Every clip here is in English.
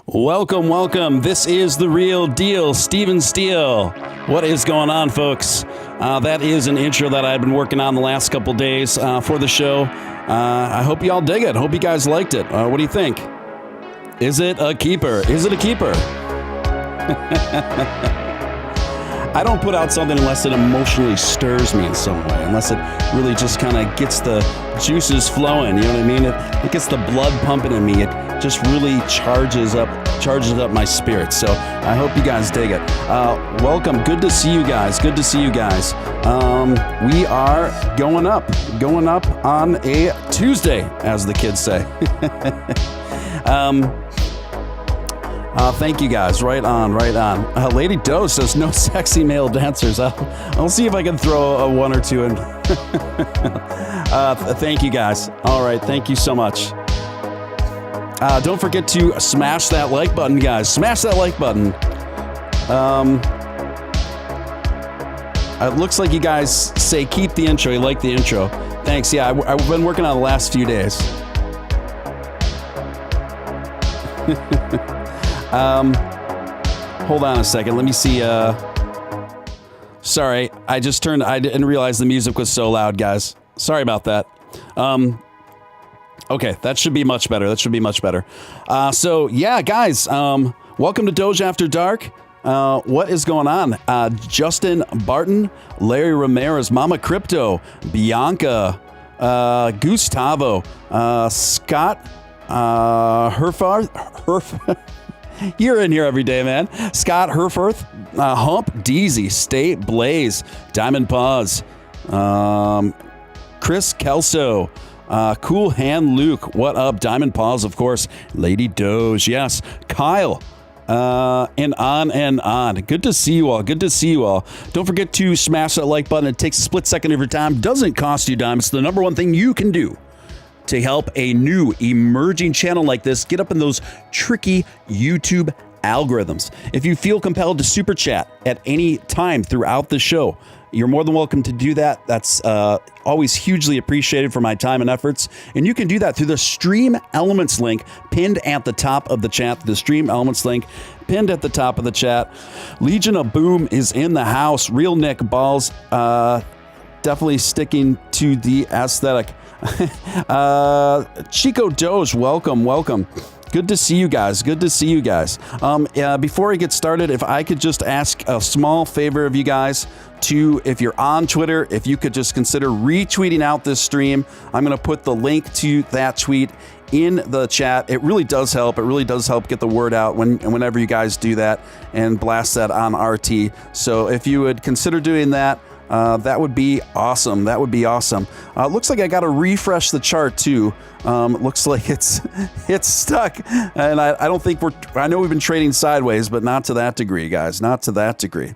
Welcome, welcome. This is The Real Deal, Steven Steele. What is going on, folks? That is an intro that I've been working on the last couple days for the show. I hope you all dig it. Hope you guys liked it. What do you think? Is it a keeper? Is it a keeper? I don't put out something unless it emotionally stirs me in some way, unless it really just kind of gets the juices flowing, you know what I mean? It gets the blood pumping in me. It just really charges up my spirit. So I hope you guys dig it. Welcome. Good to see you guys. Good to see you guys. We are going up on a Tuesday, as the kids say. Thank you guys. Right on. Lady Doe says no sexy male dancers. I'll see if I can throw a one or two in. Thank you guys. All right. Thank you so much. Don't forget to smash that like button, guys. Smash that like button. It looks like you guys say keep the intro. You like the intro. Thanks. Yeah, I've been working on the last few days. Hold on a second. Let me see. Sorry, I didn't realize the music was so loud, guys. Sorry about that. Okay, that should be much better. So yeah, guys, welcome to Doge After Dark. What is going on? Justin Barton, Larry Ramirez, Mama Crypto, Bianca, Gustavo, Scott Herfarth. You're in here every day, man. Scott Herfarth, Hump, Deezy, State, Blaze, Diamond Paws, Chris Kelso, Cool Hand Luke, what up? Diamond Paws, of course. Lady Doge, yes. Kyle, and on and on. Good to see you all. Don't forget to smash that like button. It takes a split second of your time. Doesn't cost you a dime. It's the number one thing you can do to help a new emerging channel like this get up in those tricky YouTube algorithms. If you feel compelled to super chat at any time throughout the show, you're more than welcome to do that. That's always hugely appreciated for my time and efforts. And you can do that through the Stream Elements link pinned at the top of the chat. The Stream Elements link pinned at the top of the chat. Legion of Boom is in the house. Real Nick Balls, definitely sticking to the aesthetic. Chico Doge, welcome. Good to see you guys. Before I get started, if I could just ask a small favor of you guys to, if you're on Twitter, if you could just consider retweeting out this stream. I'm going to put the link to that tweet in the chat. It really does help. Get the word out whenever you guys do that and blast that on RT. So if you would consider doing that, that would be awesome. Looks like I got to refresh the chart too. Looks like it's stuck, and I don't think I know we've been trading sideways, but not to that degree, guys. Not to that degree.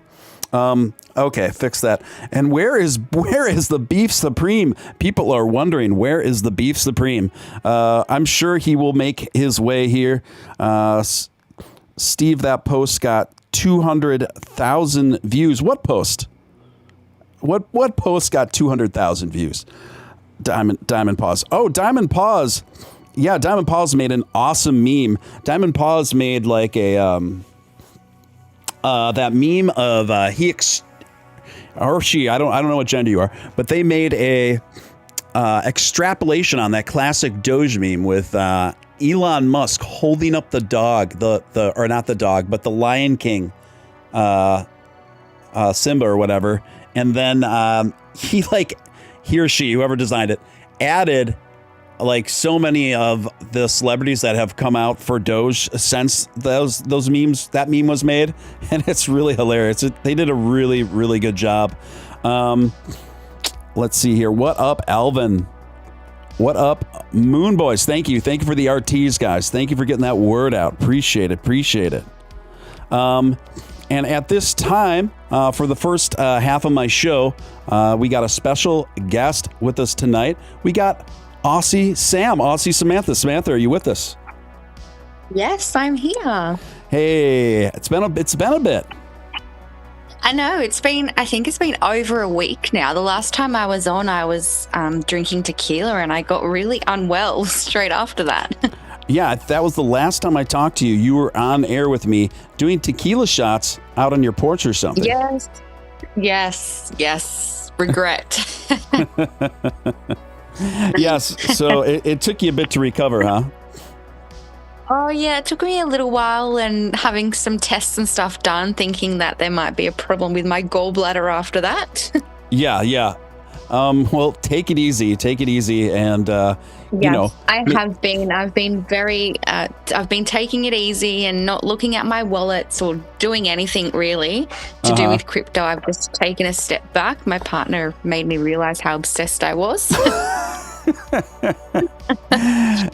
Okay, fix that. And where is the Beef Supreme? People are wondering, where is the Beef Supreme? I'm sure he will make his way here. Steve, that post got 200,000 views. What post? What post got 200,000 views? Diamond Paws. Oh, Diamond Paws. Yeah, Diamond Paws made an awesome meme. Diamond Paws made like a that meme of he or she. I don't know what gender you are, but they made a extrapolation on that classic Doge meme with Elon Musk holding up the dog, or not the dog, but the Lion King Simba or whatever. And then he or she, whoever designed it, added like so many of the celebrities that have come out for Doge since those memes, that meme was made. And it's really hilarious. They did a really, really good job. Let's see here. What up, Alvin? What up, Moon Boys? Thank you for the RTs, guys. Thank you for getting that word out. Appreciate it. And at this time, for the first half of my show, we got a special guest with us tonight. We got Aussie Samantha. Samantha, are you with us? Yes, I'm here. Hey, it's been a bit. I know, I think it's been over a week now. The last time I was on, I was drinking tequila and I got really unwell straight after that. Yeah, that was the last time I talked to you. You were on air with me doing tequila shots out on your porch or something. Yes. Regret. Yes, so it took you a bit to recover, huh? Oh, yeah, it took me a little while, and having some tests and stuff done, thinking that there might be a problem with my gallbladder after that. Yeah. Well, take it easy, and you know. I've been taking it easy and not looking at my wallets or doing anything really to do with crypto. I've just taken a step back. My partner made me realize how obsessed I was. I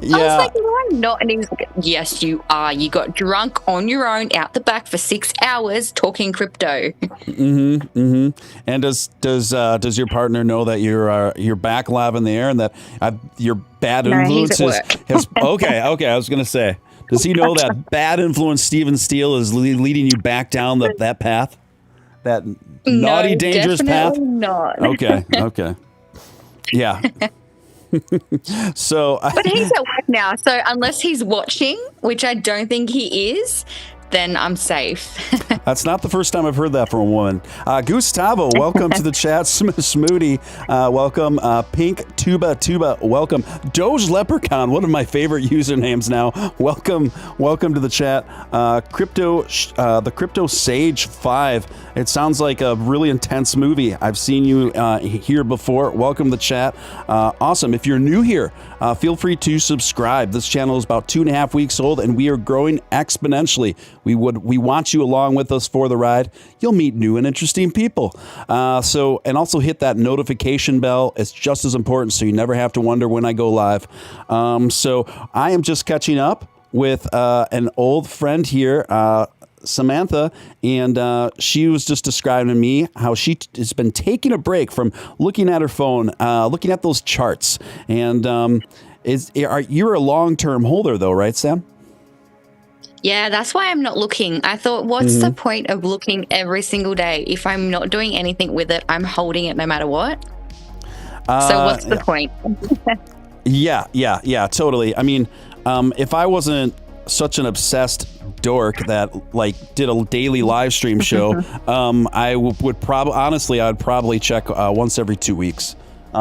was like, no, I'm not. And he was like, yes, you are. You got drunk on your own out the back for 6 hours talking crypto. And does your partner know that you're back live in the air and that your bad influence is okay? I was gonna say, does he know that bad influence Steven Steele is leading you back down that path, that naughty, dangerous path? Not. Okay. Yeah. But he's at work now, so unless he's watching, which I don't think he is, then I'm safe. That's not the first time I've heard that from a woman. Gustavo, welcome to the chat. Smoody, welcome. Pink Tuba, welcome. Doge Leprechaun, one of my favorite usernames now. Welcome to the chat. The Crypto Sage 5. It sounds like a really intense movie. I've seen you here before. Welcome to the chat. Awesome. If you're new here, feel free to subscribe. This channel is about 2.5 weeks old, and we are growing exponentially. We want you along with us for the ride. You'll meet new and interesting people. And also hit that notification bell. It's just as important, so you never have to wonder when I go live. So I am just catching up with an old friend here, Samantha, and she was just describing to me how she has been taking a break from looking at her phone, looking at those charts. And you're a long-term holder, though, right, Sam? Yeah, that's why I'm not looking. I thought, what's the point of looking every single day? If I'm not doing anything with it, I'm holding it no matter what. So what's the point? Yeah, totally. I mean, if I wasn't such an obsessed dork that did a daily live stream show, I would probably check once every 2 weeks.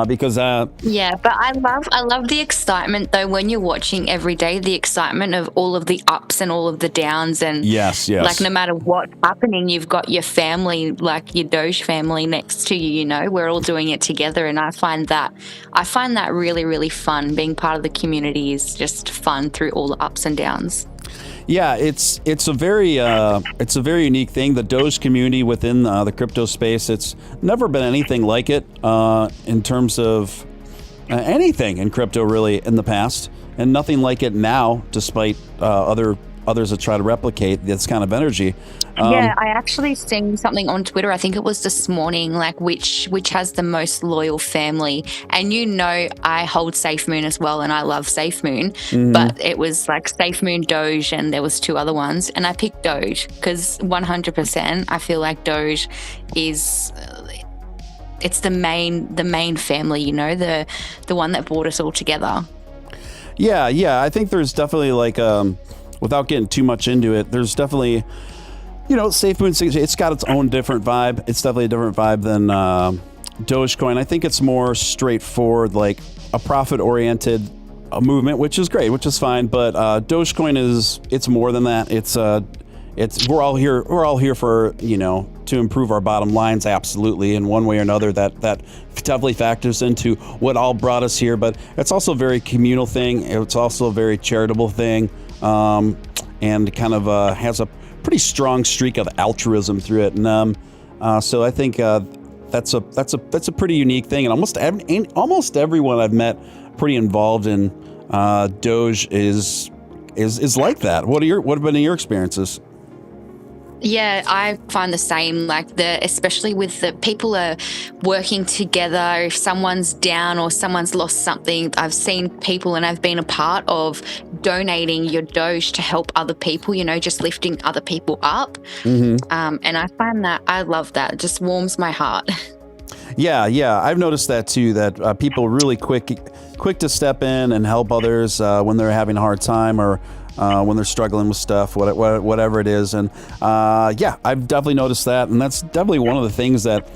Because yeah, but I love the excitement though when you're watching every day, the excitement of all of the ups and all of the downs, and yes, like no matter what's happening, you've got your family, like your Doge family next to you. You know, we're all doing it together, and I find that really, really fun. Being part of the community is just fun through all the ups and downs. Yeah, it's a very unique thing. The Doge community within the crypto space, it's never been anything like it in terms of anything in crypto really in the past, and nothing like it now, despite others that try to replicate this kind of energy. Yeah, I actually seen something on Twitter. I think it was this morning, like which has the most loyal family. And I hold SafeMoon as well, and I love SafeMoon. But it was like SafeMoon, Doge, and there was 2 other ones. And I picked Doge because 100%, I feel like Doge is it's the main family. You know, the one that brought us all together. Yeah. I think there's definitely without getting too much into it, there's definitely, SafeMoon, it's got its own different vibe. It's definitely a different vibe than Dogecoin. I think it's more straightforward, like a profit-oriented movement, which is great, which is fine. But Dogecoin it's more than that. We're all here for, to improve our bottom lines, absolutely, in one way or another. That definitely factors into what all brought us here. But it's also a very communal thing. It's also a very charitable thing. And kind of has a pretty strong streak of altruism through it, and so I think that's a pretty unique thing. And almost everyone I've met pretty involved in Doge is like that. What have been your experiences? Yeah, I find the same, especially with the people are working together. If someone's down or someone's lost something, I've seen people, and I've been a part of donating your Doge to help other people, just lifting other people up. And I find that, I love that. It just warms my heart. Yeah. I've noticed that too, that people are really quick to step in and help others when they're having a hard time, or when they're struggling with stuff, whatever it is. And I've definitely noticed that. And that's definitely one of the things that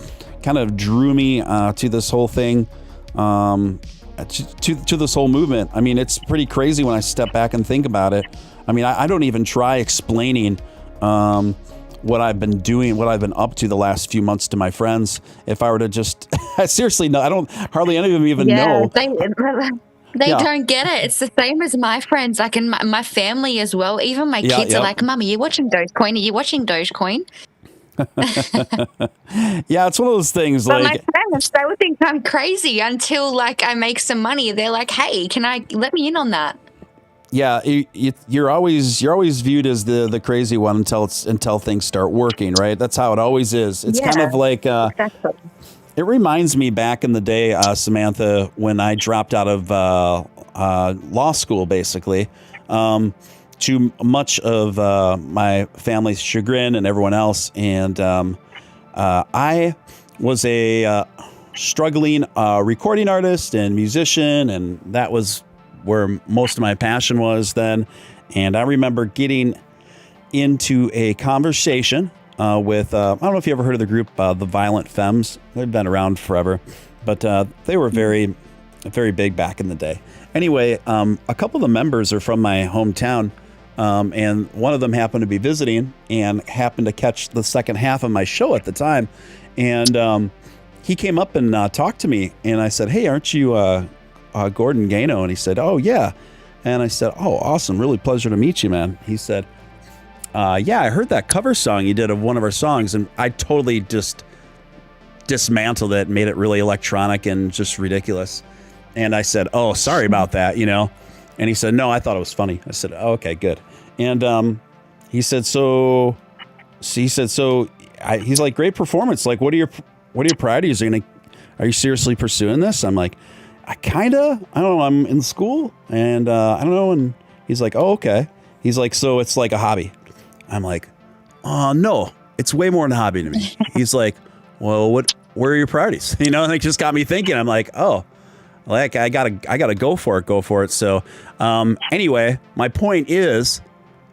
kind of drew me to this whole thing, to this whole movement. I mean, it's pretty crazy when I step back and think about it. I mean, I don't even try explaining what I've been doing, what I've been up to the last few months to my friends. If I were to just, seriously, no, I don't, hardly any of them even know. They don't get it. It's the same as my friends, like in my family as well. Even my kids are like, Mum, are you watching Dogecoin? Are you watching Dogecoin? Yeah, it's one of those things. But my friends, they would think I'm crazy until I make some money. They're like, hey, let me in on that? Yeah, you're always viewed as the crazy one until things start working, right? That's how it always is. It's kind of like exactly. It reminds me back in the day, Samantha, when I dropped out of law school, basically, to much of my family's chagrin and everyone else. And I was a struggling recording artist and musician, and that was where most of my passion was then. And I remember getting into a conversation with, I don't know if you ever heard of the group, the Violent Femmes. They've been around forever, but they were very, very big back in the day. Anyway, a couple of the members are from my hometown, and one of them happened to be visiting and happened to catch the second half of my show at the time. And he came up and talked to me, and I said, "Hey, aren't you Gordon Gano?" And he said, "Oh, yeah." And I said, "Oh, awesome. Really pleasure to meet you, man." He said, "Yeah, I heard that cover song you did of one of our songs." And I totally just dismantled it, made it really electronic and just ridiculous. And I said, "Oh, sorry about that, you know." And he said, "No, I thought it was funny." I said, "Oh, okay, good." And he said, he's like, "Great performance. Like, what are your priorities? Are you seriously pursuing this?" I'm like, I don't know. I'm in school and I don't know. And he's like, "Oh, okay." He's like, "So it's like a hobby?" I'm like, "Oh, no, it's way more than a hobby to me." He's like, "Well, where are your priorities?" You know, and it just got me thinking. I'm like, "Oh, like I gotta go for it." So anyway, my point is,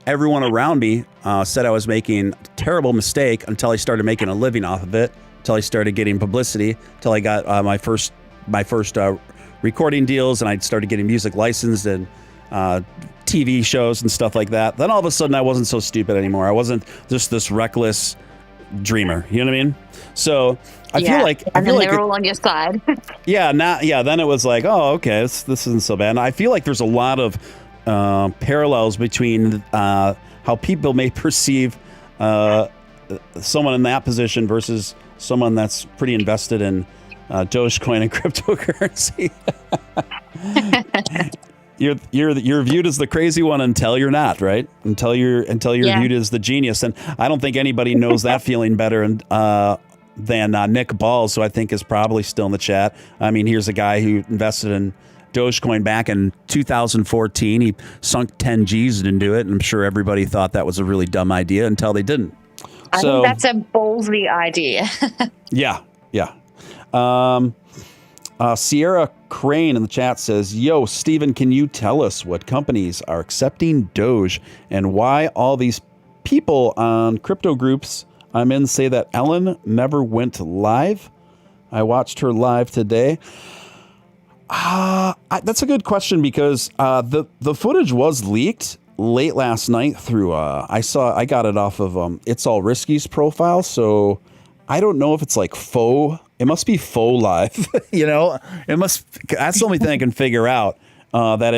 everyone around me said I was making a terrible mistake until I started making a living off of it, until I started getting publicity, until I got my first recording deals, and I started getting music licensed and TV shows and stuff like that. Then all of a sudden I wasn't so stupid anymore. I wasn't just this reckless dreamer. You know what I mean? So I feel like they're all on your side. Then it was like, oh, okay, this isn't so bad. And I feel like there's a lot of parallels between how people may perceive someone in that position versus someone that's pretty invested in Dogecoin and cryptocurrency. You're viewed as the crazy one until you're not, right? Until you're viewed as the genius. And I don't think anybody knows that feeling better than Nick Balls, who I think is probably still in the chat. I mean, here's a guy who invested in Dogecoin back in 2014. He sunk 10 G's into it, and I'm sure everybody thought that was a really dumb idea until they didn't. I think that's a ballsy idea. Yeah. Sierra Crane in the chat says, "Yo, Steven, can you tell us what companies are accepting Doge and why all these people on crypto groups I'm in say that Ellen never went live? I watched her live today." That's a good question because the footage was leaked late last night through I got it off of It's All Risky's profile, so I don't know if it's like faux. It must be faux live. You know, that's the only thing I can figure out, that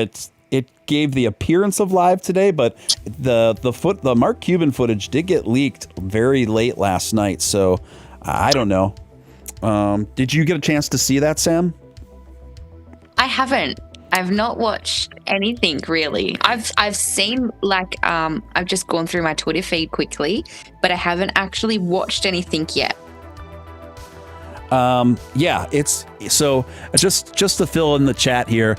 it gave the appearance of live today, but the Mark Cuban footage did get leaked very late last night, so I don't know. Did you get a chance to see that, Sam? I haven't. I've not watched anything really. I've seen I've just gone through my Twitter feed quickly, but I haven't actually watched anything yet. It's so just to fill in the chat here.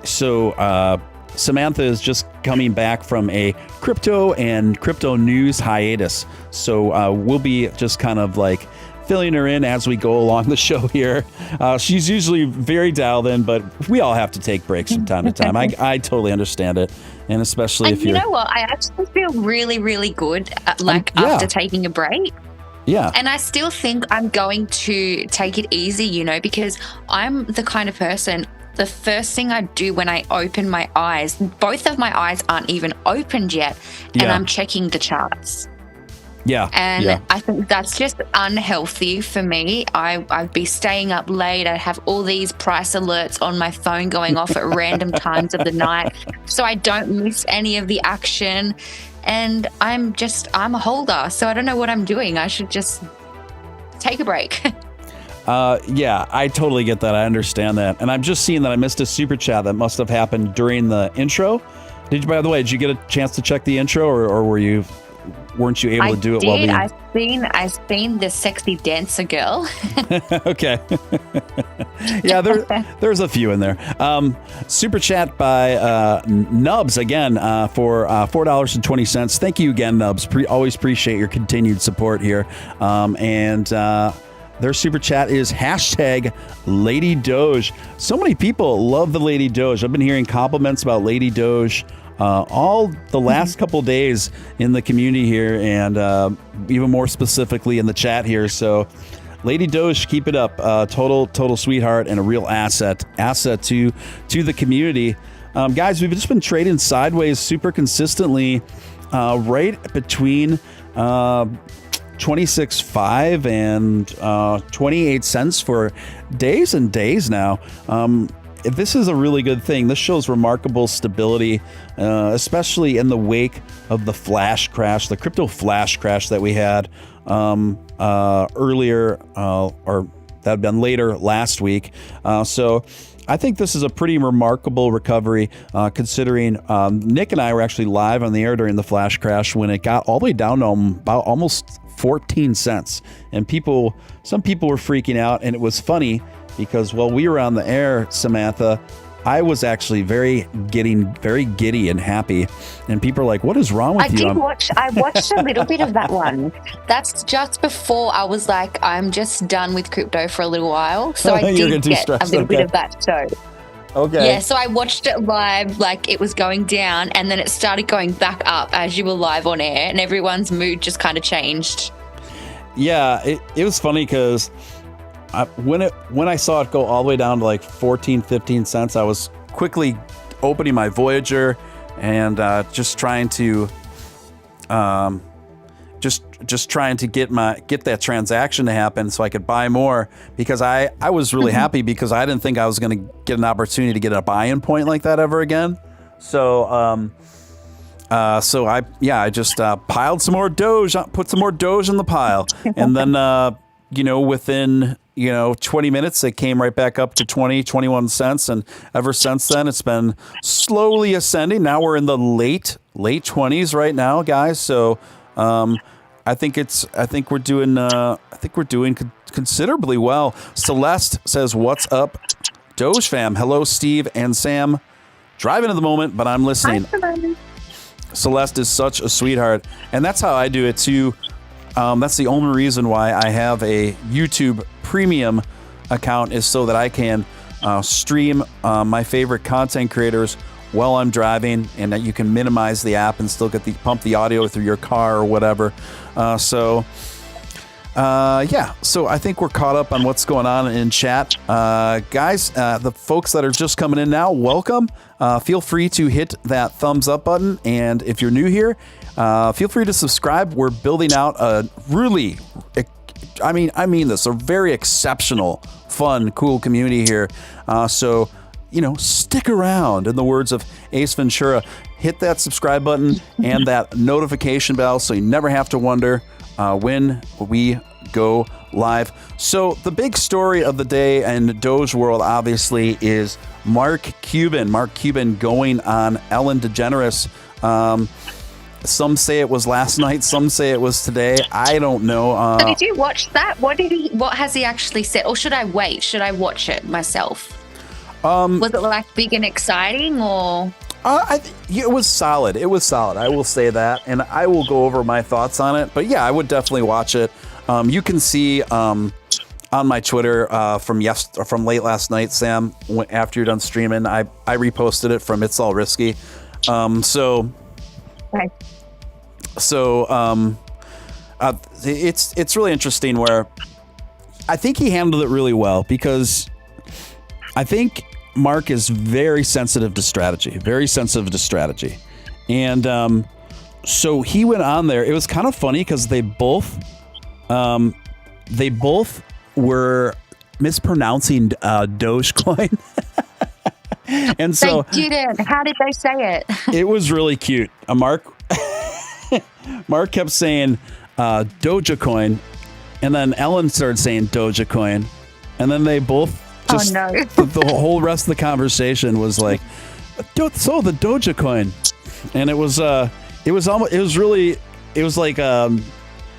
Samantha is just coming back from a crypto and crypto news hiatus. So we'll be just kind of like filling her in as we go along the show here. She's usually very dialed in, but we all have to take breaks from time to time. I totally understand it. And especially if you know what, I actually feel really, really good after taking a break. Yeah. And I still think I'm going to take it easy, you know, because I'm the kind of person, the first thing I do when I open my eyes, both of my eyes aren't even opened yet, and I'm checking the charts. Yeah. And I think that's just unhealthy for me. I'd be staying up late. I'd have all these price alerts on my phone going off at random times of the night, so I don't miss any of the action. And I'm a holder, so I don't know what I'm doing. I should just take a break. Yeah, I totally get that. I understand that. And I'm just seeing that I missed a super chat that must have happened during the intro. By the way, did you get a chance to check the intro, or weren't you able to do it while we... I've seen the sexy dancer girl. Okay. Yeah, there's a few in there. Super chat by Nubs again for $4.20. Thank you again, Nubs. Always appreciate your continued support here. And Their super chat is hashtag Lady Doge. So many people love the Lady Doge. I've been hearing compliments about Lady Doge all the last couple days in the community here, and even more specifically in the chat here. So Lady Doge, keep it up. Total sweetheart and a real asset to the community. Guys, we've just been trading sideways super consistently, right between 26.5 and 28 cents for days and days now. This is a really good thing. This shows remarkable stability, especially in the wake of the flash crash, the crypto flash crash that we had earlier, or that had been later last week. So I think this is a pretty remarkable recovery, considering Nick and I were actually live on the air during the flash crash when it got all the way down to about almost 14 cents. And some people were freaking out, and it was funny because while we were on the air, Samantha, I was actually getting very giddy and happy, and people are like, "What is wrong with you?" I watched a little bit of that one. That's just before I was like, I'm just done with crypto for a little while, so I did get a little bit of that show. Okay. Yeah, so I watched it live, like it was going down, and then it started going back up as you were live on air, and everyone's mood just kind of changed. Yeah, it was funny because when I saw it go all the way down to like 14, 15 cents, I was quickly opening my Voyager and just trying to just trying to get that transaction to happen so I could buy more, because I was really happy because I didn't think I was going to get an opportunity to get a buy-in point like that ever again. So I just piled some more Doge, put some more Doge in the pile, and then within 20 minutes, it came right back up to 21 cents. And ever since then, it's been slowly ascending. Now we're in the late 20s right now, guys. So I think we're doing considerably well. Celeste says, "What's up, Doge fam? Hello, Steve and Sam. Driving at the moment, but I'm listening." Hi, Celeste is such a sweetheart, and that's how I do it too. That's the only reason why I have a YouTube Premium account, is so that I can stream my favorite content creators while I'm driving, and that you can minimize the app and still get pump the audio through your car or whatever. So I think we're caught up on what's going on in chat. Guys, the folks that are just coming in now, welcome. Feel free to hit that thumbs up button, and if you're new here, feel free to subscribe. We're building out a really, I mean this, a very exceptional, fun, cool community here. So stick around. In the words of Ace Ventura, hit that subscribe button and that notification bell so you never have to wonder when we go live. So the big story of the day in Doge world, obviously, is Mark Cuban. Mark Cuban going on Ellen DeGeneres. Some say it was last night. Some say it was today. I don't know. So did you watch that? What has he actually said? Or should I wait? Should I watch it myself? Was it like big and exciting, or? It was solid. It was solid. I will say that, and I will go over my thoughts on it. But yeah, I would definitely watch it. You can see on my Twitter from late last night, Sam. After you're done streaming, I reposted it from It's All Risky. It's really interesting where I think he handled it really well, because I think Mark is very sensitive to strategy, and so he went on there. It was kind of funny because they both were mispronouncing Dogecoin. And so they didn't. How did they say it? It was really cute. Mark kept saying Dogecoin, and then Ellen started saying Dogecoin, and then they both just the whole rest of the conversation was like, so the Dogecoin, and it was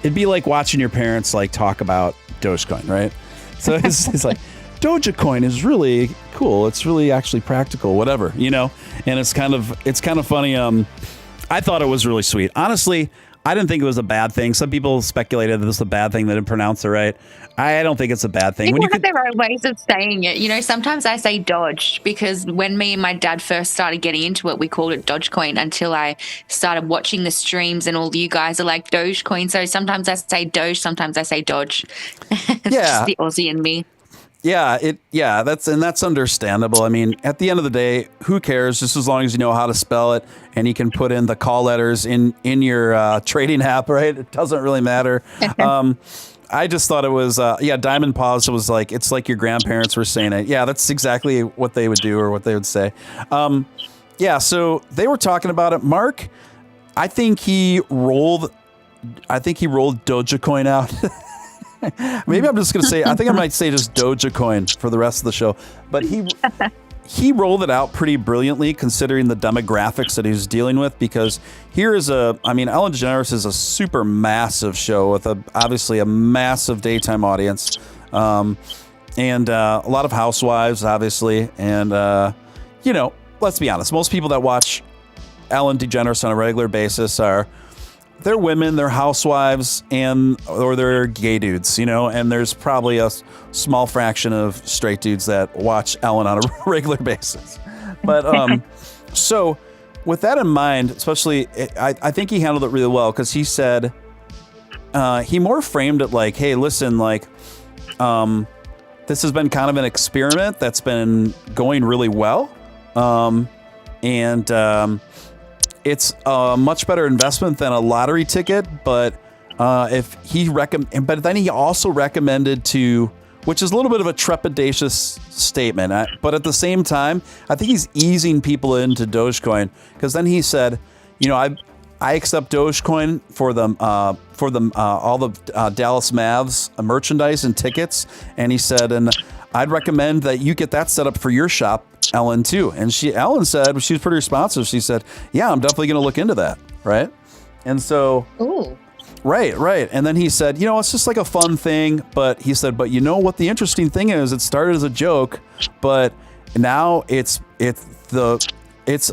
it'd be like watching your parents like talk about Dogecoin, right? So it's like, Dogecoin is really cool. It's really actually practical, whatever, and it's kind of funny. I thought it was really sweet. Honestly, I didn't think it was a bad thing. Some people speculated that it was a bad thing. They didn't pronounce it right. I don't think it's a bad thing. People have their own ways of saying it. You know, sometimes I say Doge because when me and my dad first started getting into it, we called it Dogecoin until I started watching the streams and all you guys are like Dogecoin. So sometimes I say Doge, sometimes I say Dodge. It's just the Aussie in me. Yeah, that's understandable. I mean, at the end of the day, who cares? Just as long as you know how to spell it and you can put in the call letters in your trading app, right? It doesn't really matter. I just thought it was, Diamond Pause was like, it's like your grandparents were saying it. Yeah, that's exactly what they would do or what they would say. So they were talking about it. Mark, I think he rolled Dogecoin out. Maybe I'm just going to say, I think I might say just Dogecoin for the rest of the show. But he rolled it out pretty brilliantly considering the demographics that he was dealing with, because Ellen DeGeneres is a super massive show with obviously a massive daytime audience, and a lot of housewives, obviously. And, let's be honest. Most people that watch Ellen DeGeneres on a regular basis they're women, they're housewives, or they're gay dudes, and there's probably a small fraction of straight dudes that watch Ellen on a regular basis. But so with that in mind, especially, I think he handled it really well, because he said, he more framed it like, hey, listen, like, this has been kind of an experiment that's been going really well. It's a much better investment than a lottery ticket, but but then he also recommended which is a little bit of a trepidatious statement, but at the same time, I think he's easing people into Dogecoin, because then he said, I accept Dogecoin for all the Dallas Mavs merchandise and tickets, and he said, and I'd recommend that you get that set up for your shop, Ellen, too. And Ellen said, she was pretty responsive. She said, yeah, I'm definitely going to look into that. Right. And so, ooh. Right. And then he said, it's just like a fun thing. But he said, but what the interesting thing is, it started as a joke, but now its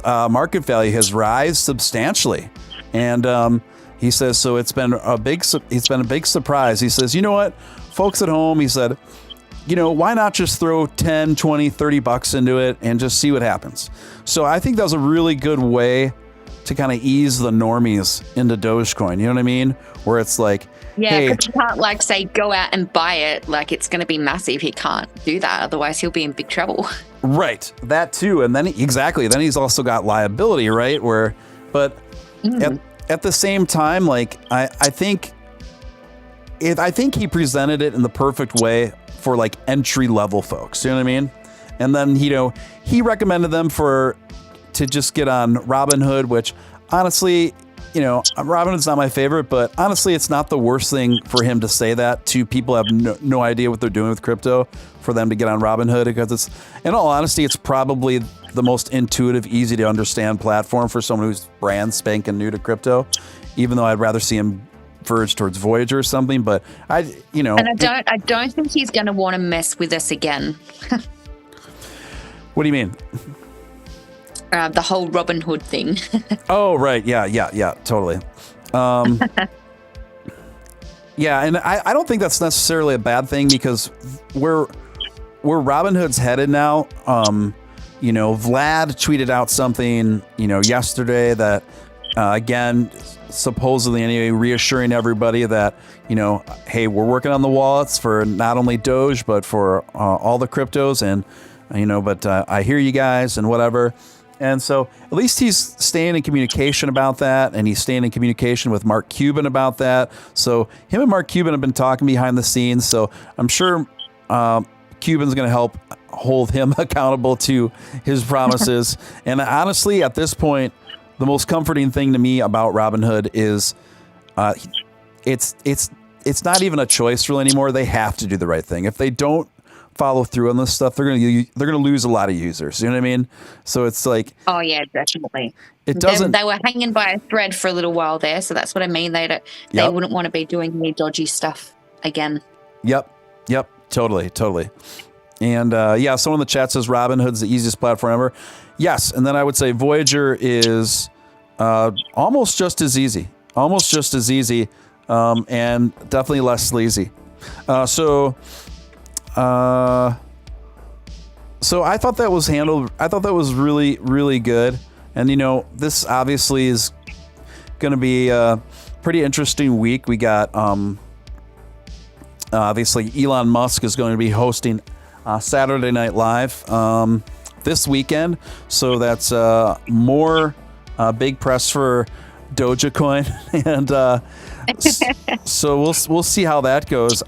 market value has risen substantially. And he says, so it's been a big surprise. He says, you know what, folks at home, he said, why not just throw 10, 20, 30 bucks into it and just see what happens? So I think that was a really good way to kind of ease the normies into Dogecoin. You know what I mean? Where it's like, yeah, because you can't say go out and buy it. Like, it's going to be massive. He can't do that. Otherwise he'll be in big trouble. Right. That too. And then then he's also got liability, right? At the same time, like, I think he presented it in the perfect way for like entry level folks, you know what I mean? And then, he recommended them to just get on Robinhood, which honestly, Robinhood's not my favorite, but honestly, it's not the worst thing for him to say that to people who have no idea what they're doing with crypto, for them to get on Robinhood, because in all honesty, it's probably the most intuitive, easy to understand platform for someone who's brand spanking new to crypto, even though I'd rather see him verge towards Voyager or something. But I don't think he's going to want to mess with us again. What do you mean? The whole Robin Hood thing. Oh, right. Yeah, totally. Yeah, and I don't think that's necessarily a bad thing, because where Robinhood's headed now, Vlad tweeted out something, yesterday that, again, supposedly anyway, reassuring everybody that, hey, we're working on the wallets for not only Doge, but for all the cryptos, and, but I hear you guys and whatever. And so at least he's staying in communication about that, and he's staying in communication with Mark Cuban about that. So him and Mark Cuban have been talking behind the scenes. So I'm sure Cuban's going to help hold him accountable to his promises. And honestly, at this point, the most comforting thing to me about Robinhood is it's not even a choice really anymore. They have to do the right thing. If they don't follow through on this stuff, they're gonna lose a lot of users. You know what I mean? So it's like, oh yeah, definitely. It doesn't. They were hanging by a thread for a little while there, so that's what I mean. They wouldn't want to be doing any dodgy stuff again. Yep, totally. And someone in the chat says Robinhood's the easiest platform ever. Yes, and then I would say Voyager is almost just as easy. almost just as easy, and definitely less sleazy. So I thought that was handled. I thought that was really, really good. And this obviously is going to be a pretty interesting week. We got obviously Elon Musk is going to be hosting Saturday Night Live this weekend, so that's more big press for Dogecoin, and so we'll see how that goes.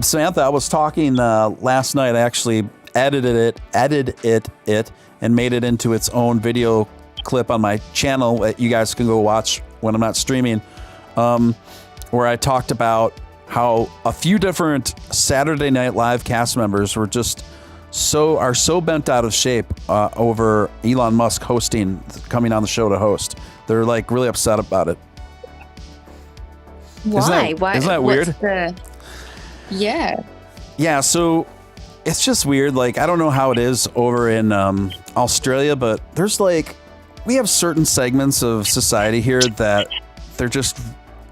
Samantha, I was talking last night. I actually edited it, and made it into its own video clip on my channel that you guys can go watch when I'm not streaming, where I talked about how a few different Saturday Night Live cast members were just so bent out of shape over Elon Musk coming on the show to host. They're like really upset about it. Why? Isn't that weird? Yeah. Yeah, so it's just weird. Like, I don't know how it is over in Australia, but we have certain segments of society here that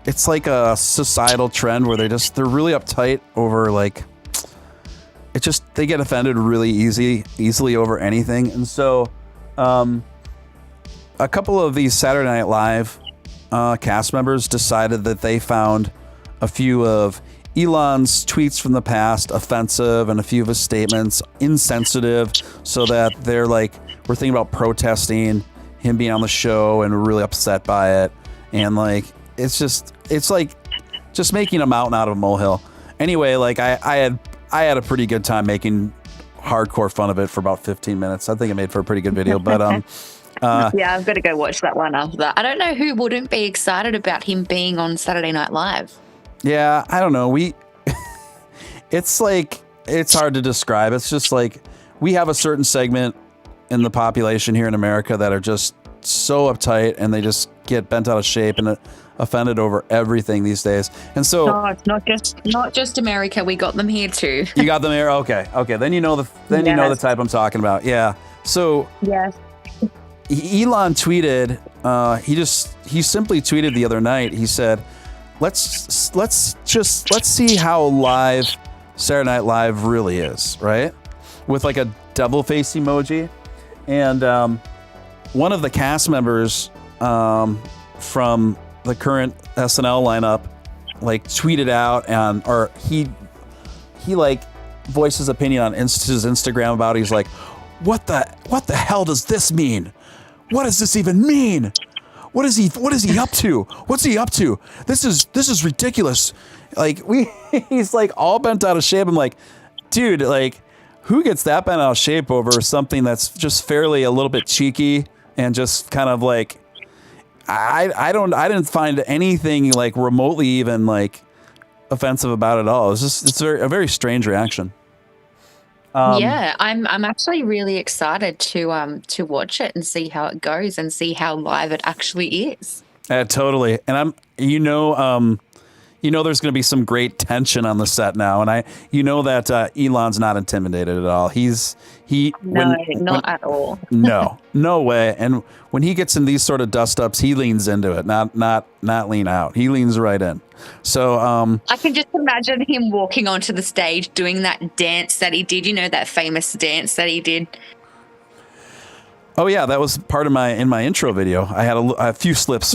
it's like a societal trend where they're really uptight over they get offended really easily over anything. And so a couple of these Saturday Night Live cast members decided that they found a few of Elon's tweets from the past offensive and a few of his statements insensitive, so that we're thinking about protesting him being on the show and really upset by it. And it's just making a mountain out of a molehill. Anyway, I had a pretty good time making hardcore fun of it for about 15 minutes. I think it made for a pretty good video, but yeah, I've got to go watch that one after that. I don't know who wouldn't be excited about him being on Saturday Night Live. Yeah, I don't know. It's hard to describe. It's just we have a certain segment in the population here in America that are just so uptight, and they just get bent out of shape and offended over everything these days. And so no, it's not just America. We got them here too. You got them here. Okay. Then you know the type I'm talking about. Yeah. So yes. Elon tweeted. He simply tweeted the other night. He said, Let's see how live Saturday Night Live really is, right? With a devil face emoji. And one of the cast members from the current SNL lineup tweeted out, or he voiced his opinion on his Instagram about it. He's like, what the hell does this mean? What does this even mean? What is he up to? What's he up to? This is ridiculous. He's all bent out of shape. I'm like, dude, who gets that bent out of shape over something that's just fairly a little bit cheeky and just kind of I didn't find anything remotely even offensive about it at all. It's a very strange reaction. Yeah, I'm actually really excited to watch it and see how it goes and see how live it actually is. Totally. And there's going to be some great tension on the set now, and that Elon's not intimidated at all. Not at all. No way. And when he gets in these sort of dust ups, he leans into it, not lean out. He leans right in. So I can just imagine him walking onto the stage doing that dance that he did. That famous dance that he did. Oh yeah, that was part of my intro video. I had a few snippets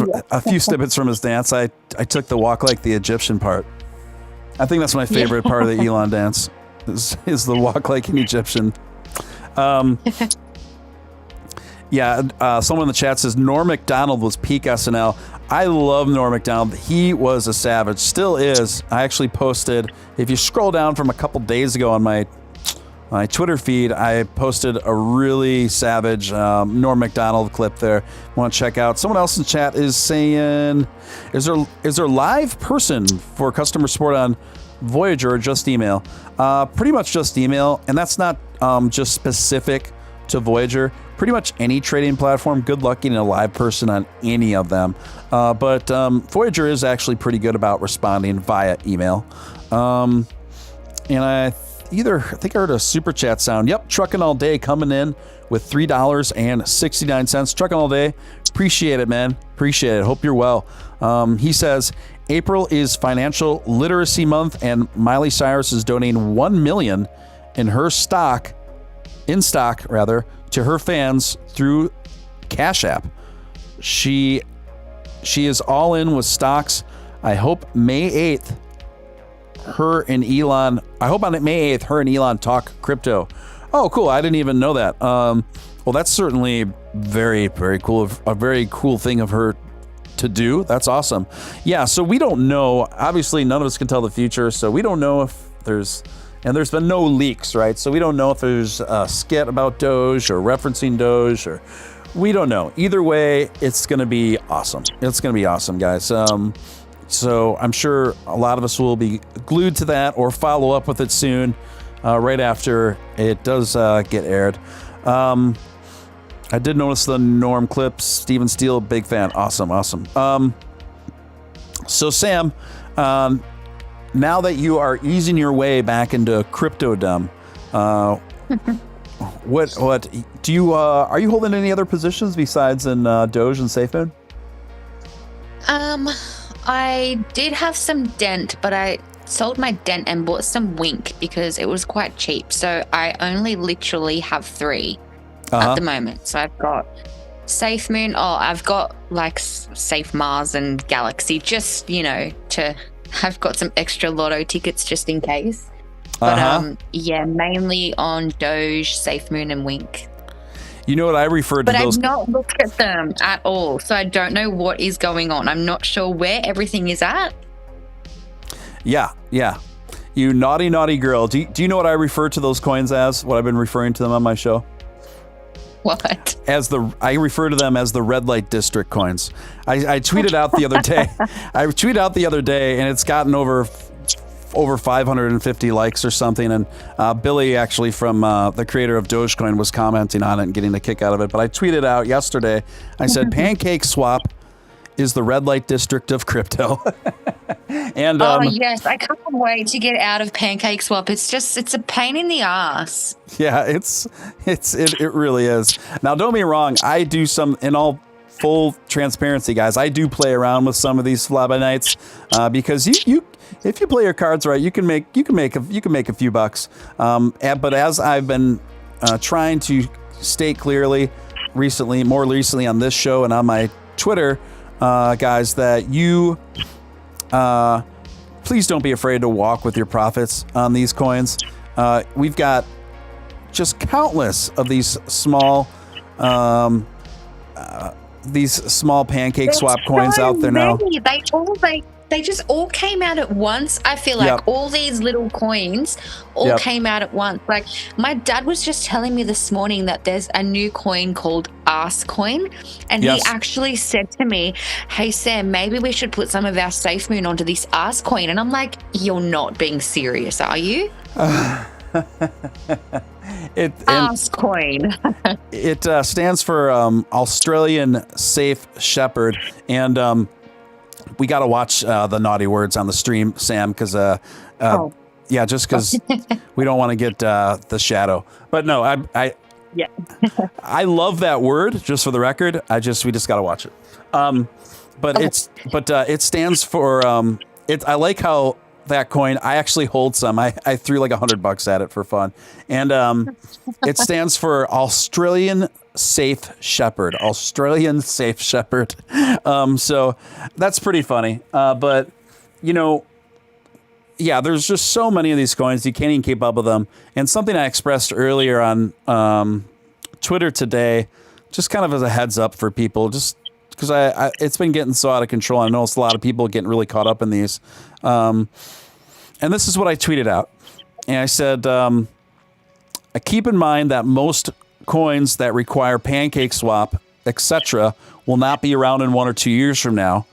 from his dance. I took the walk like the Egyptian part. I think that's my favorite part of the Elon dance is the walk like an Egyptian. Someone in the chat says Norm Macdonald was peak SNL. I love Norm Macdonald. He was a savage, still is. I actually posted, if you scroll down from a couple days ago on my Twitter feed, I posted a really savage Norm Macdonald clip there. Want to check out? Someone else in chat is saying, is there live person for customer support on Voyager or just email? Pretty much just email, and that's not just specific to Voyager. Pretty much any trading platform, good luck getting a live person on any of them. But Voyager is actually pretty good about responding via email. And I think I heard a super chat sound. Yep, Trucking All Day coming in with $3.69. Trucking All Day, Appreciate it, man. Appreciate it. Hope you're well. He says, April is Financial Literacy Month, and Miley Cyrus is donating $1 million in stock to her fans through Cash App. She is all in with stocks. I hope on May 8th, her and Elon talk crypto. Oh, cool. I didn't even know that. Well, that's certainly very, very cool. A very cool thing of her to do. That's awesome. Yeah. So we don't know. Obviously, none of us can tell the future. So we don't know if there's been no leaks, right? So we don't know if there's a skit about Doge or referencing Doge, or we don't know. Either way, it's going to be awesome. It's going to be awesome, guys. So I'm sure a lot of us will be glued to that or follow up with it soon, right after it does get aired. I did notice the Norm clips. Steven Steele, big fan. Awesome. So Sam, now that you are easing your way back into cryptodom, what do you are you holding any other positions besides in Doge and SafeMoon? I did have some Dent, but I sold my Dent and bought some Wink because it was quite cheap. So I only literally have 3 at the moment. So I've got SafeMoon. I've got like Safe Mars and Galaxy, just, I've got some extra lotto tickets just in case. But mainly on Doge, SafeMoon, and Wink. You know what I referred to those? But I've not looked at them at all, so I don't know what is going on. I'm not sure where everything is at. Yeah. You naughty girl. Do you know what I refer to those coins as? What I've been referring to them on my show? What? I refer to them as the red light district coins. I tweeted out the other day. And it's gotten over 550 likes or something, and Billy, actually from the creator of Dogecoin, was commenting on it and getting a kick out of it. But I tweeted out yesterday, I said Pancake Swap is the red light district of crypto. And yes, I can't wait to get out of Pancake Swap. It's a pain in the ass. Yeah, it really is. Now, don't be wrong, I do some, in all full transparency, guys, I do play around with some of these fly-by nights, because you if you play your cards right, you can make a few bucks. But as I've been trying to state clearly more recently on this show and on my Twitter, guys, that you please don't be afraid to walk with your profits on these coins. We've got just countless of these small Pancake Swap coins out there now. They just all came out at once. I feel like all these little coins all came out at once. Like, my dad was just telling me this morning that there's a new coin called Coin, and he actually said to me, "Hey Sam, maybe we should put some of our SafeMoon onto this Coin." And I'm like, "You're not being serious, are you?" Coin. It stands for Australian Safe Shepherd, and we got to watch the naughty words on the stream, Sam, because just because we don't want to get the shadow. But no, I love that word. Just for the record, we just got to watch it. It stands for I like how that coin, I actually hold some. I threw like $100 at it for fun, and it stands for Australian Safe Shepherd. So that's pretty funny. But there's just so many of these coins, you can't even keep up with them. And something I expressed earlier on Twitter today, just kind of as a heads up for people, just because it's been getting so out of control. I noticed a lot of people getting really caught up in these. And this is what I tweeted out. And I said, keep in mind that most coins that require Pancake Swap, etc., will not be around in 1 or 2 years from now.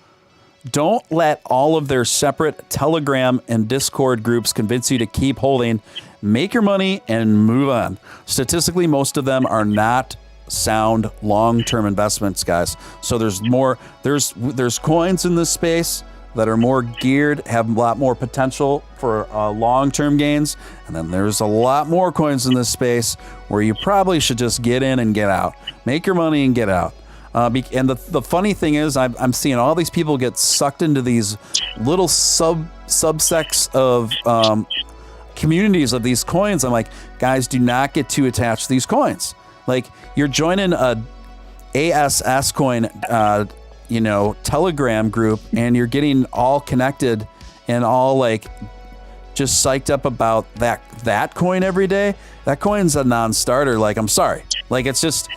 Don't let all of their separate Telegram and Discord groups convince you to keep holding. Make your money and move on. Statistically, most of them are not sound long-term investments, guys. So there's coins in this space that are more geared, have a lot more potential for long-term gains. And then there's a lot more coins in this space where you probably should just get in and get out. Make your money and get out. And the funny thing is, I'm seeing all these people get sucked into these little subsects of communities of these coins. I'm like, guys, do not get too attached to these coins. Like, you're joining a ASS coin, Telegram group, and you're getting all connected and all like just psyched up about that coin every day. That coin's a non-starter. Like, I'm sorry. Like, it is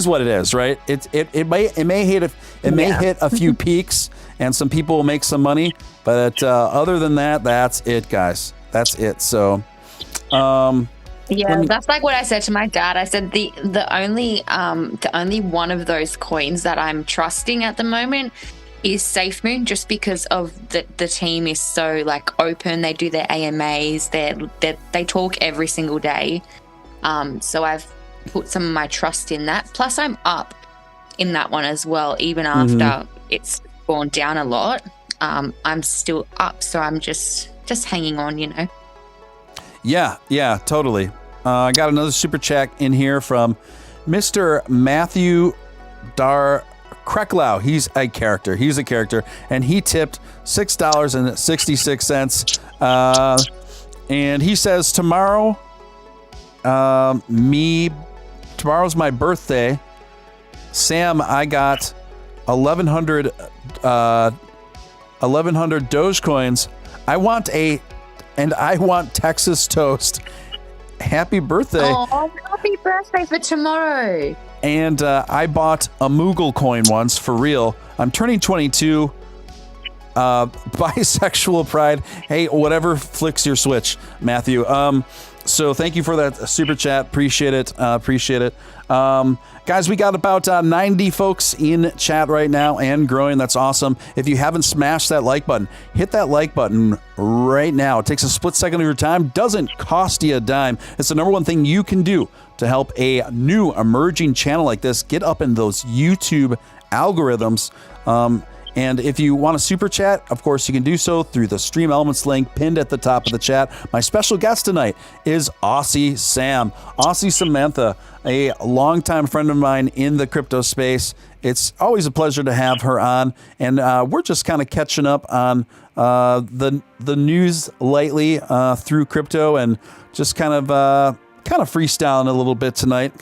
what it is, right? It may hit a few peaks, and some people will make some money, but other than that, that's it, guys. That's it. So, that's like what I said to my dad. I said the only one of those coins that I'm trusting at the moment is SafeMoon, just because of the team is so like open. They do their AMAs. They talk every single day. So I've put some of my trust in that. Plus, I'm up in that one as well, even after it's gone down a lot. I'm still up, so I'm just hanging on, Yeah, totally. I got another super chat in here from Mr. Matthew Dar Kreklau. He's a character, and he tipped $6.66. And he says, tomorrow's my birthday. Sam, I got 1,100 Dogecoins. I want Texas toast. Happy birthday. Oh, happy birthday for tomorrow. And I bought a Moogle coin once, for real. I'm turning 22. Bisexual pride. Hey, whatever flicks your switch, Matthew. So thank you for that super chat. Appreciate it. Guys, we got about 90 folks in chat right now and growing. That's awesome. If you haven't smashed that like button, hit that like button right now. It takes a split second of your time. Doesn't cost you a dime. It's the number one thing you can do to help a new emerging channel like this get up in those YouTube algorithms. And if you want a super chat, of course, you can do so through the Stream Elements link pinned at the top of the chat. My special guest tonight is Aussie Samantha, a longtime friend of mine in the crypto space. It's always a pleasure to have her on, and we're just kind of catching up on the news lately through crypto, and just kind of freestyling a little bit tonight.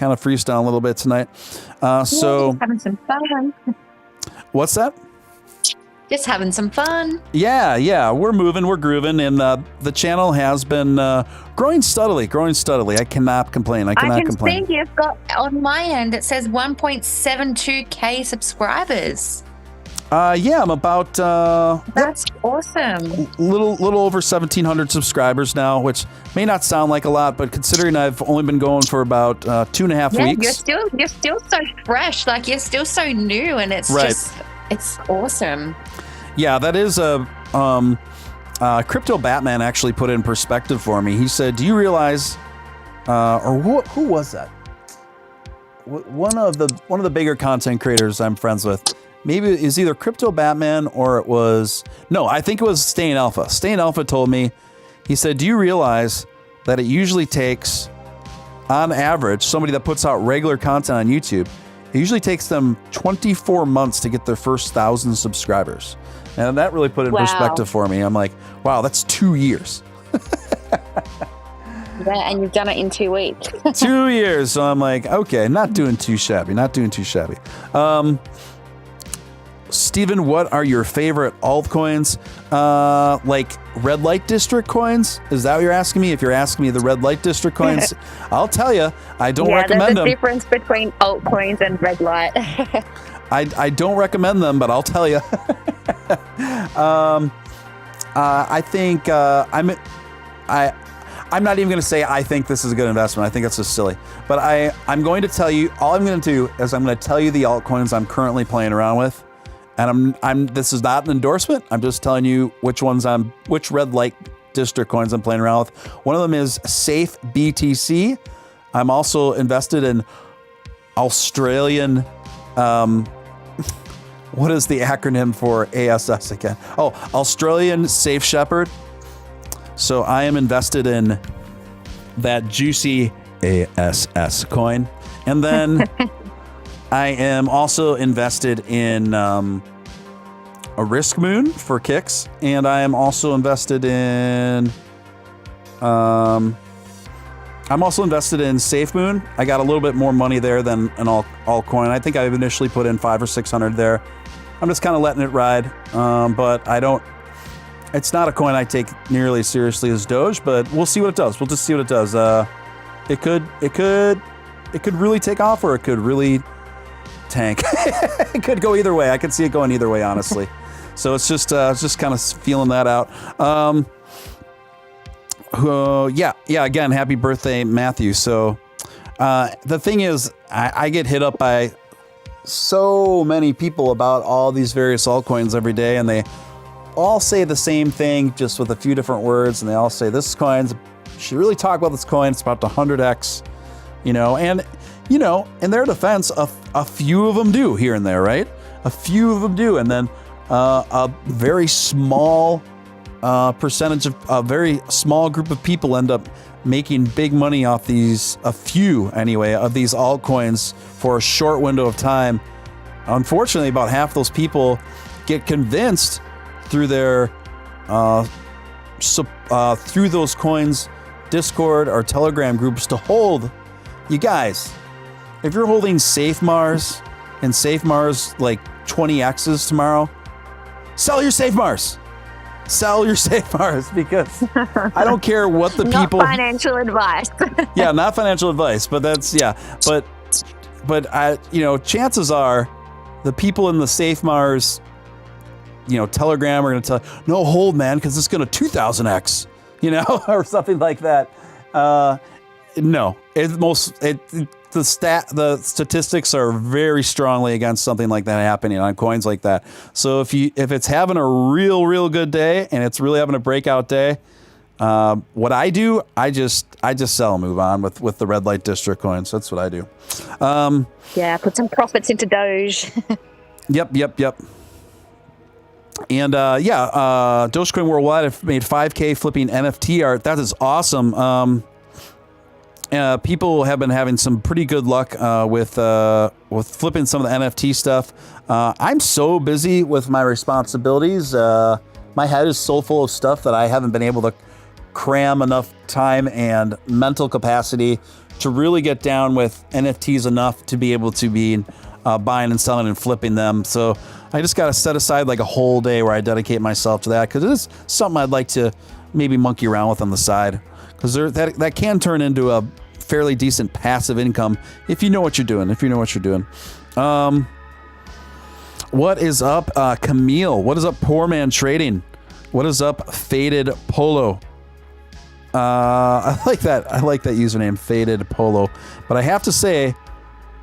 So having some fun. What's that? Just having some fun. Yeah, we're moving, we're grooving, and the channel has been growing steadily. I cannot complain. I can see you've got, on my end, it says 1.72k subscribers. I'm about that's awesome. Little over 1,700 subscribers now, which may not sound like a lot, but considering I've only been going for about 2.5 weeks. You're still so fresh, like you're still so new, and it's just, it's awesome. Yeah, that is a Crypto Batman actually put it in perspective for me. He said, "Do you realize?" Who was that? One of the bigger content creators I'm friends with. Maybe it was either Crypto Batman or it was I think it was Staying Alpha. Staying Alpha told me. He said, "Do you realize that it usually takes, on average, somebody that puts out regular content on YouTube, it usually takes them 24 months to get their first 1,000 subscribers." And that really put it in perspective for me. I'm like, wow, that's 2 years. Yeah, and you've done it in 2 weeks. 2 years. So I'm like, okay, not doing too shabby. Steven, what are your favorite altcoins? Like red light district coins? Is that what you're asking me? If you're asking me the red light district coins, I'll tell you, I don't recommend them. There's a difference between altcoins and red light. I don't recommend them, but I'll tell you. I think I'm not even going to say I think this is a good investment. I think that's just silly. But I'm going to tell you, all I'm going to do is I'm going to tell you the altcoins I'm currently playing around with. And this is not an endorsement. I'm just telling you which red light district coins I'm playing around with. One of them is Safe BTC. I'm also invested in Australian, what is the acronym for ASS again? Oh, Australian Safe Shepherd. So I am invested in that juicy ASS coin. And then I am also invested in a Risk Moon for kicks. And I am also invested in Safe Moon. I got a little bit more money there than an altcoin. I think I've initially put in 500 or 600 there. I'm just kind of letting it ride. But it's not a coin I take nearly as seriously as Doge, but we'll see what it does. We'll just see what it does. It could really take off, or it could really tank. It could go either way. I could see it going either way, honestly. So it's just kind of feeling that out. Again, happy birthday, Matthew. So the thing is, I get hit up by so many people about all these various altcoins every day, and they all say the same thing, just with a few different words, and they all say this coin's, should really talk about this coin, it's about to 100x, and in their defense, a few of them do here and there, right? A few of them do, and then a very small percentage of a very small group of people end up making big money off these, a few anyway, of these altcoins for a short window of time. Unfortunately, about half those people get convinced through their through those coins Discord or Telegram groups to hold. You guys, if you're holding Safe Mars and Safe Mars like 20x's tomorrow, sell your Safe Mars. Sell your Safe Mars, because I don't care what the people. Not financial advice. Yeah, not financial advice, but that's but I, chances are the people in the Safe Mars, Telegram are going to tell, no, hold, man, because it's going to 2000x, or something like that. No, the statistics are very strongly against something like that happening on coins like that. So if it's having a real good day and it's really having a breakout day, what I do, I just sell and move on with the red light district coins. That's what I do. Put some profits into Doge. Yep. And Dogecoin Worldwide have made $5K flipping NFT art. That is awesome. People have been having some pretty good luck with flipping some of the NFT stuff. I'm so busy with my responsibilities. My head is so full of stuff that I haven't been able to cram enough time and mental capacity to really get down with NFTs enough to be able to be buying and selling and flipping them. So I just got to set aside like a whole day where I dedicate myself to that, because it is something I'd like to maybe monkey around with on the side, because that can turn into a fairly decent passive income if you know what you're doing. What is up, Camille? What is up, Poor Man Trading? What is up, Faded Polo? I like that username, Faded Polo. But I have to say,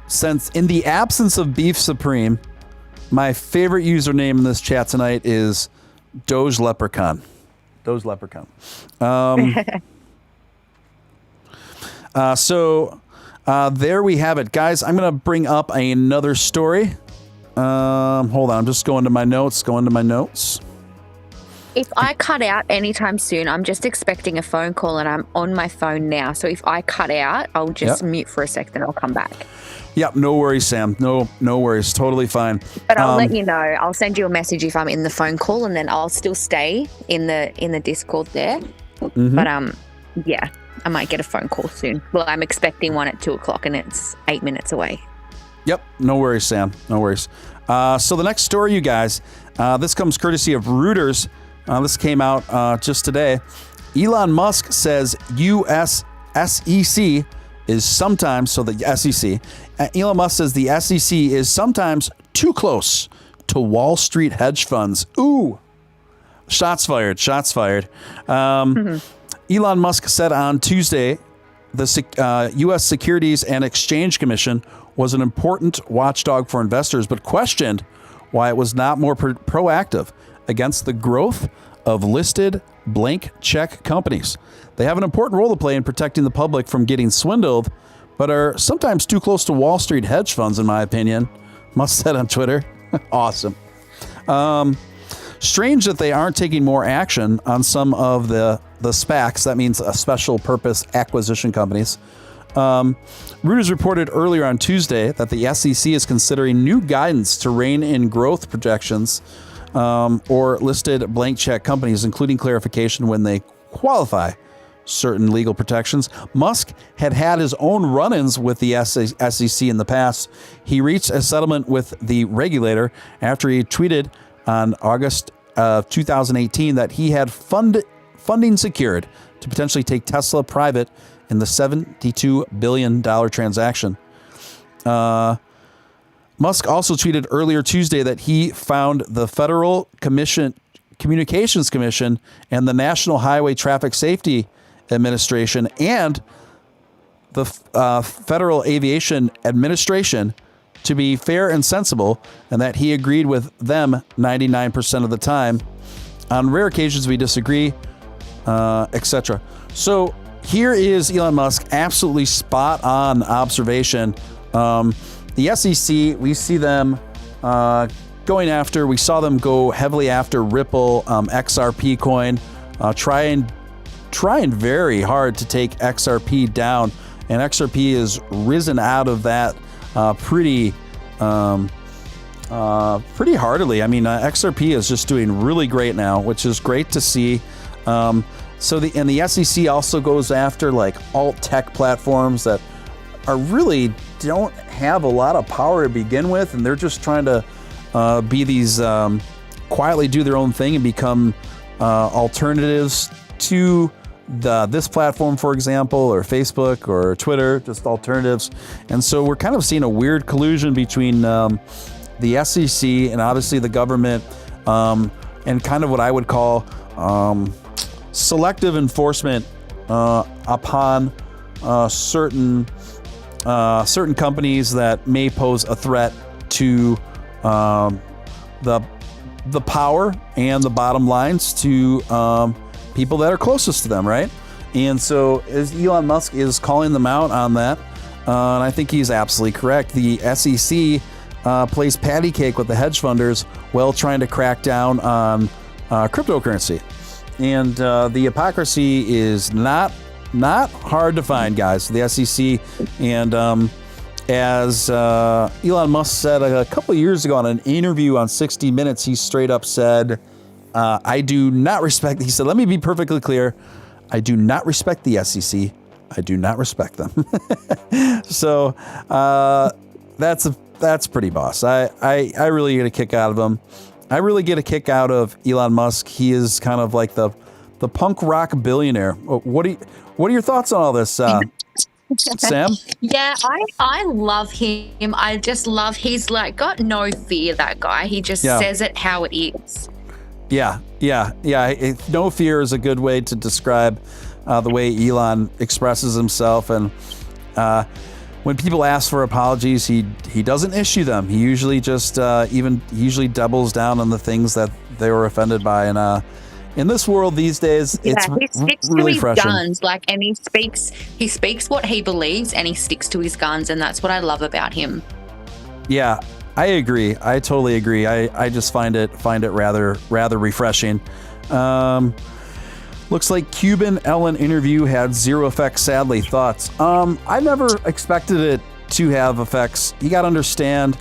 since in the absence of Beef Supreme, my favorite username in this chat tonight is Doge Leprechaun. So there we have it, guys. I'm going to bring up another story. Hold on. I'm just going to my notes. If I cut out anytime soon, I'm just expecting a phone call and I'm on my phone now. So if I cut out, I'll just mute for a sec, then I'll come back. Yep. No worries, Sam. No worries. Totally fine. But I'll let you know. I'll send you a message if I'm in the phone call, and then I'll still stay in the Discord there. Mm-hmm. But I might get a phone call soon. Well, I'm expecting one at 2:00 and it's 8 minutes away. Yep. No worries, Sam. No worries. So the next story, you guys, this comes courtesy of Reuters. This came out just today. Elon Musk says U.S. SEC is sometimes, so the SEC, Elon Musk says the SEC is sometimes too close to Wall Street hedge funds. Ooh, shots fired. Elon Musk said on Tuesday the U.S. Securities and Exchange Commission was an important watchdog for investors, but questioned why it was not more proactive against the growth of listed blank check companies. They have an important role to play in protecting the public from getting swindled, but are sometimes too close to Wall Street hedge funds, in my opinion. Musk said on Twitter. Awesome. Strange that they aren't taking more action on some of the SPACs. That means special purpose acquisition companies. Reuters reported earlier on Tuesday that the SEC is considering new guidance to rein in growth projections or listed blank check companies, including clarification when they qualify certain legal protections. Musk had his own run-ins with the SEC in the past. He reached a settlement with the regulator after he tweeted on August of 2018 that he had funding secured to potentially take Tesla private in the $72 billion transaction. Musk also tweeted earlier Tuesday that he found the Federal Communications Commission and the National Highway Traffic Safety Administration and the Federal Aviation Administration to be fair and sensible, and that he agreed with them 99% of the time. On rare occasions, we disagree, etc. So here is Elon Musk, absolutely spot on observation. The SEC, we see them going after, we saw them go heavily after Ripple, XRP coin, trying very hard to take XRP down, and XRP has risen out of that pretty heartily. I mean, XRP is just doing really great now, which is great to see. So the SEC also goes after like alt tech platforms that are really don't have a lot of power to begin with, and they're just trying to be these quietly do their own thing and become alternatives to this platform, for example, or Facebook or Twitter, just alternatives. And so we're kind of seeing a weird collusion between the SEC and obviously the government, and kind of what I would call selective enforcement upon certain companies that may pose a threat to the power and the bottom lines to people that are closest to them, right? And so as Elon Musk is calling them out on that, and I think he's absolutely correct. The SEC plays patty cake with the hedge funders while trying to crack down on cryptocurrency. And the hypocrisy is not hard to find, guys. The SEC, and as Elon Musk said a couple of years ago on an interview on 60 Minutes, he straight up said, I do not respect, he said, let me be perfectly clear, I do not respect the SEC. I do not respect them. So that's pretty boss. I really get a kick out of him. I really get a kick out of Elon Musk. He is kind of like the punk rock billionaire. What are your thoughts on all this, Sam? Yeah, I love him. I just love, he's like got no fear, that guy. He just says it how it is. Yeah. No fear is a good way to describe the way Elon expresses himself. And when people ask for apologies, he doesn't issue them. He usually just usually doubles down on the things that they were offended by. And in this world these days, it's really refreshing. Guns, and he speaks what he believes, and he sticks to his guns, and that's what I love about him. Yeah, I agree. I totally agree. I just find it rather refreshing. Looks like Cuban Ellen interview had zero effects, sadly. Thoughts? I never expected it to have effects. You got to understand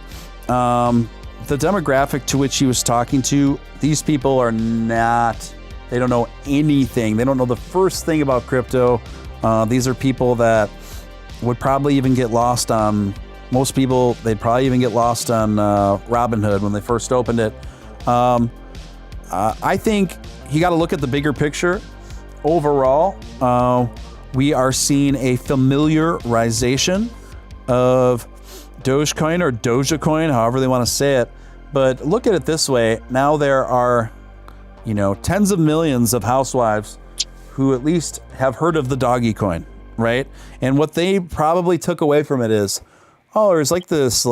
the demographic to which he was talking to. These people are not, they don't know anything. They don't know the first thing about crypto. These are people that would probably even get lost on, most people, they'd probably even get lost on Robinhood when they first opened it. I think you got to look at the bigger picture. Overall, we are seeing a familiarization of Dogecoin or Dogecoin, however they want to say it. But look at it this way. Now there are, tens of millions of housewives who at least have heard of the Dogecoin, right? And what they probably took away from it is, oh, there's this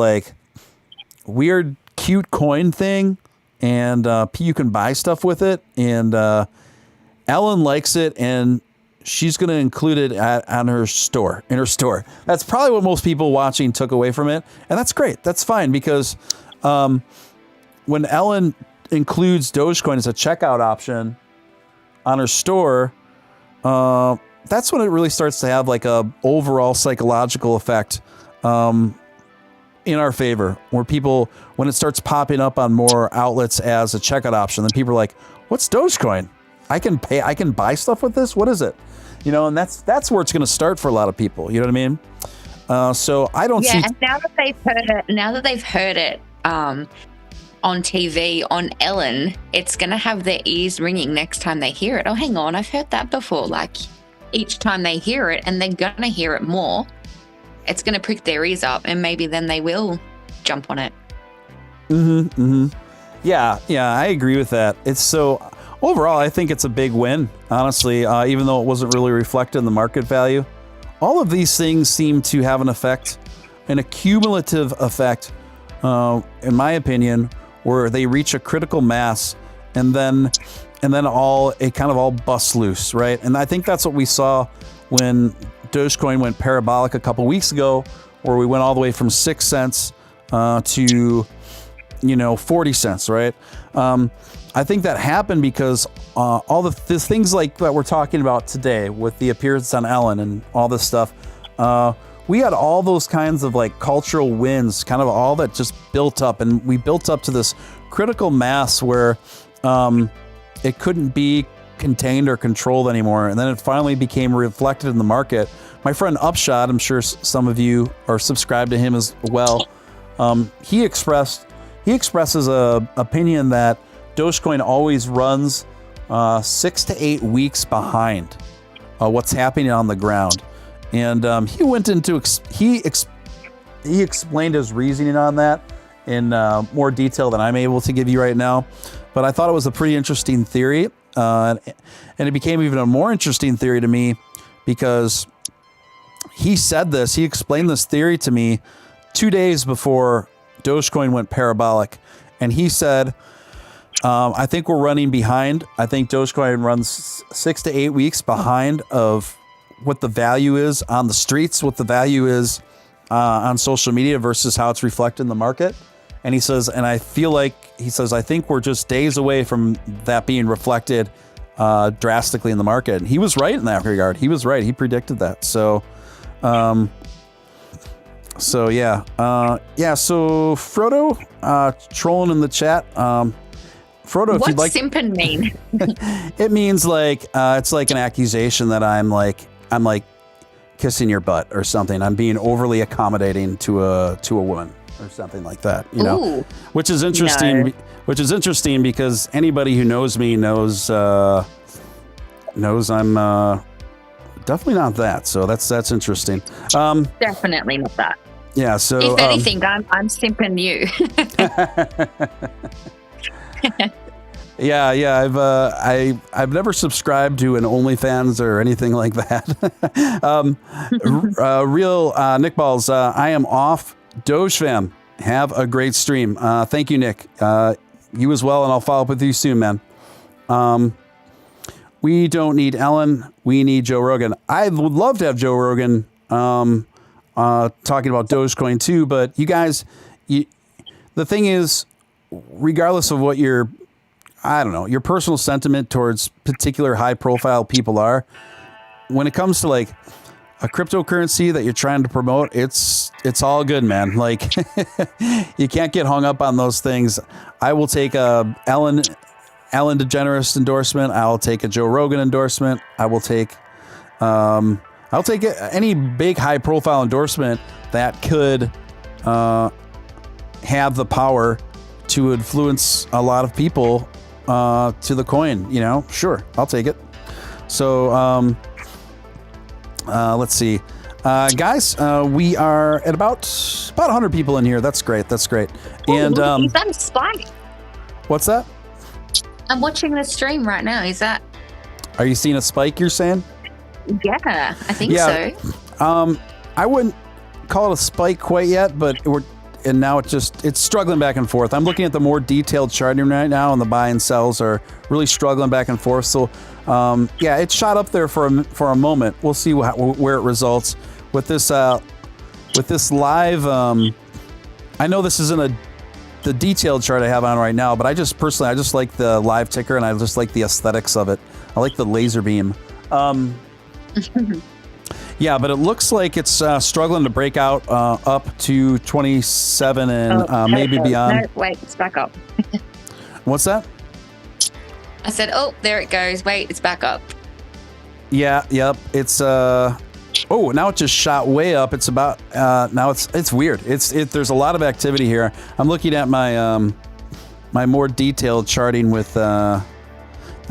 weird, cute coin thing, and you can buy stuff with it, and Ellen likes it, and she's going to include it in her store. That's probably what most people watching took away from it, and that's great. That's fine, because when Ellen includes Dogecoin as a checkout option on her store, that's when it really starts to have like a overall psychological effect in our favor, where people, when it starts popping up on more outlets as a checkout option, then people are like, what's Dogecoin? I can buy stuff with this? What is it? You know, and that's where it's going to start for a lot of people. You know what I mean? So I don't see. Yeah, and now that they've heard it on TV, on Ellen, it's going to have their ears ringing next time they hear it. Oh, hang on, I've heard that before. Like, each time they hear it, and they're going to hear it more, it's going to prick their ears up, and maybe then they will jump on it. Yeah, I agree with that. It's so, overall, I think it's a big win, honestly, even though it wasn't really reflected in the market value. All of these things seem to have an effect, an accumulative effect, in my opinion, where they reach a critical mass, and then it kind of all busts loose, right? And I think that's what we saw when Dogecoin went parabolic a couple weeks ago, where we went all the way from 6 cents to 40 cents, right? I think that happened because all the things like that we're talking about today with the appearance on Ellen and all this stuff, we had all those kinds of like cultural wins, kind of all that just built up, and we built up to this critical mass where it couldn't be contained or controlled anymore, and then it finally became reflected in the market. My friend Upshot, I'm sure some of you are subscribed to him as well. He expresses a opinion that Dogecoin always runs 6 to 8 weeks behind what's happening on the ground, and he went into he explained his reasoning on that in more detail than I'm able to give you right now. But I thought it was a pretty interesting theory, and it became even a more interesting theory to me because he explained this theory to me 2 days before Dogecoin went parabolic, and he said, I think we're running behind. I think Dogecoin runs 6 to 8 weeks behind of what the value is on the streets, what the value is on social media versus how it's reflected in the market. And he says, I think we're just days away from that being reflected drastically in the market. And he was right in that regard. He was right. He predicted that. So yeah. So Frodo, trolling in the chat. Frodo, if you'd like. What's simpin mean? It means like, it's like an accusation that I'm like kissing your butt or something. I'm being overly accommodating to a woman or something like that, Ooh, which is interesting. no. Which is interesting because anybody who knows me knows I'm definitely not that. So that's interesting. Definitely not that. Yeah. So if anything, I'm simping you. Yeah. I've never subscribed to an OnlyFans or anything like that. Real Nick Balls. I am off. Doge fam, have a great stream. Thank you, Nick. You as well, and I'll follow up with you soon, man. We don't need Ellen. We need Joe Rogan. I would love to have Joe Rogan talking about Dogecoin too, but you guys, the thing is, regardless of what your personal sentiment towards particular high profile people are, when it comes to like a cryptocurrency that you're trying to promote, it's all good, man. Like you can't get hung up on those things. I will take a Ellen DeGeneres endorsement. I'll take a Joe Rogan endorsement. I'll take any big high profile endorsement that could have the power to influence a lot of people to the coin. Sure, I'll take it. So let's see, guys. We are at about 100 people in here. That's great. And is that a spike? What's that? I'm watching the stream right now. Is that? Are you seeing a spike? You're saying? Yeah, I think so. I wouldn't call it a spike quite yet, but now it's struggling back and forth. I'm looking at the more detailed charting right now, and the buy and sells are really struggling back and forth. So, it shot up there for a moment. We'll see where it results with this live. I know this isn't the detailed chart I have on right now, but I just like the live ticker, and I just like the aesthetics of it. I like the laser beam. Yeah, but it looks like it's struggling to break out up to 27 and maybe beyond. No, wait, it's back up. What's that? I said, oh, there it goes. Wait, it's back up. Yeah, yep. It's oh, now it just shot way up. It's about now it's weird. There's a lot of activity here. I'm looking at my my more detailed charting with the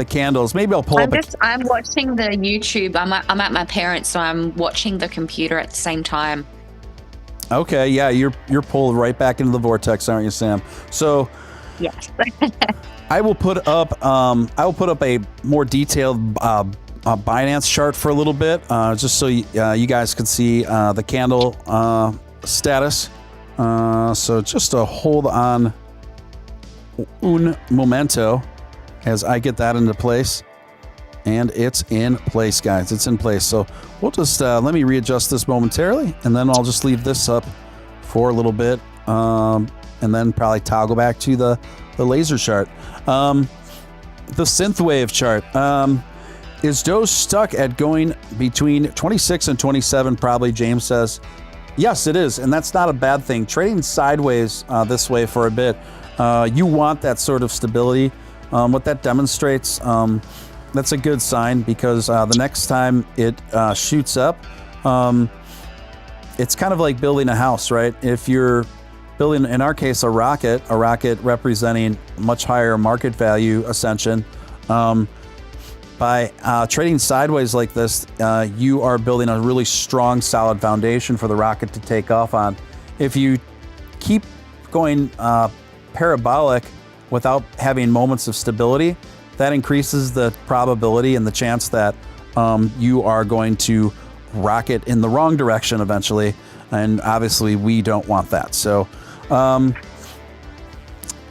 candles. Maybe I'll pull I'm watching the YouTube. I'm at my parents', so I'm watching the computer at the same time. Okay, yeah, you're pulled right back into the vortex, aren't you, Sam? So yes. I will put up a more detailed Binance chart for a little bit, just so you guys can see the candle status. So just to hold on un momento as I get that into place. And it's in place, guys. It's in place. So we'll just let me readjust this momentarily, and then I'll just leave this up for a little bit, and then probably toggle back to the laser chart. The synthwave chart. Is Doge stuck at going between 26 and 27? Probably, James says. Yes, it is, and that's not a bad thing. Trading sideways this way for a bit, you want that sort of stability. What that demonstrates, that's a good sign, because the next time it shoots up, it's kind of like building a house, right? If you're building, in our case, a rocket representing much higher market value ascension, by trading sideways like this, you are building a really strong, solid foundation for the rocket to take off on. If you keep going parabolic without having moments of stability, that increases the probability and the chance that you are going to rocket in the wrong direction eventually. And obviously we don't want that. So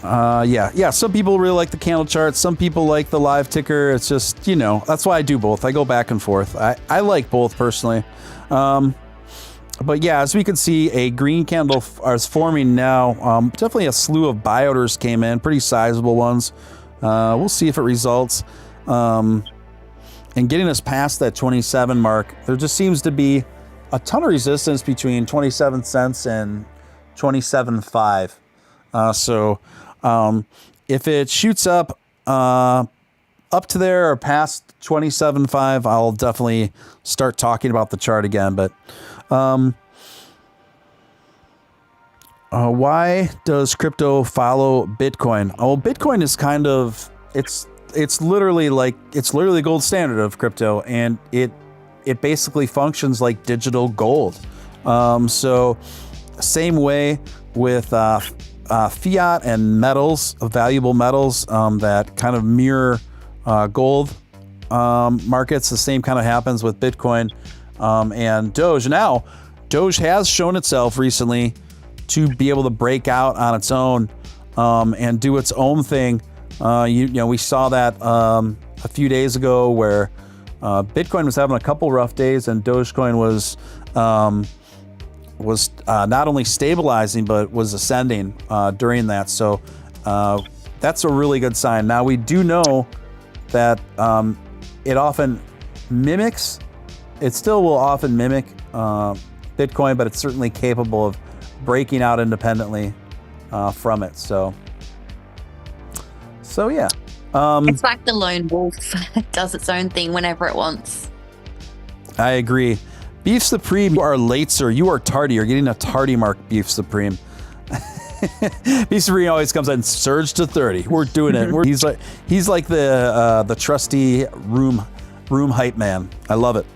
yeah, some people really like the candle chart. Some people like the live ticker. It's just, that's why I do both. I go back and forth. I like both personally. But yeah, as we can see, a green candle is forming now. Definitely a slew of buy orders came in, pretty sizable ones. We'll see if it results. And getting us past that 27 mark, there just seems to be a ton of resistance between 27 cents and 27.5. So if it shoots up to there or past 27.5, I'll definitely start talking about the chart again. But why does crypto follow Bitcoin? Oh, Bitcoin is kind of, it's literally the gold standard of crypto, and it basically functions like digital gold. So same way with fiat and metals, valuable metals that kind of mirror gold markets. The same kind of happens with Bitcoin and Doge. Now, Doge has shown itself recently to be able to break out on its own and do its own thing. We saw that a few days ago where Bitcoin was having a couple rough days, and Dogecoin was not only stabilizing but was ascending during that. So that's a really good sign. Now, we do know that it often mimics. It still will often mimic Bitcoin, but it's certainly capable of breaking out independently from it. So yeah. It's like the lone wolf. It does its own thing whenever it wants. I agree. Beef Supreme, you are late, sir. You are tardy. You're getting a tardy mark, Beef Supreme. Beef Supreme always comes in surge to 30. We're doing it. He's like the trusty room hype man. I love it.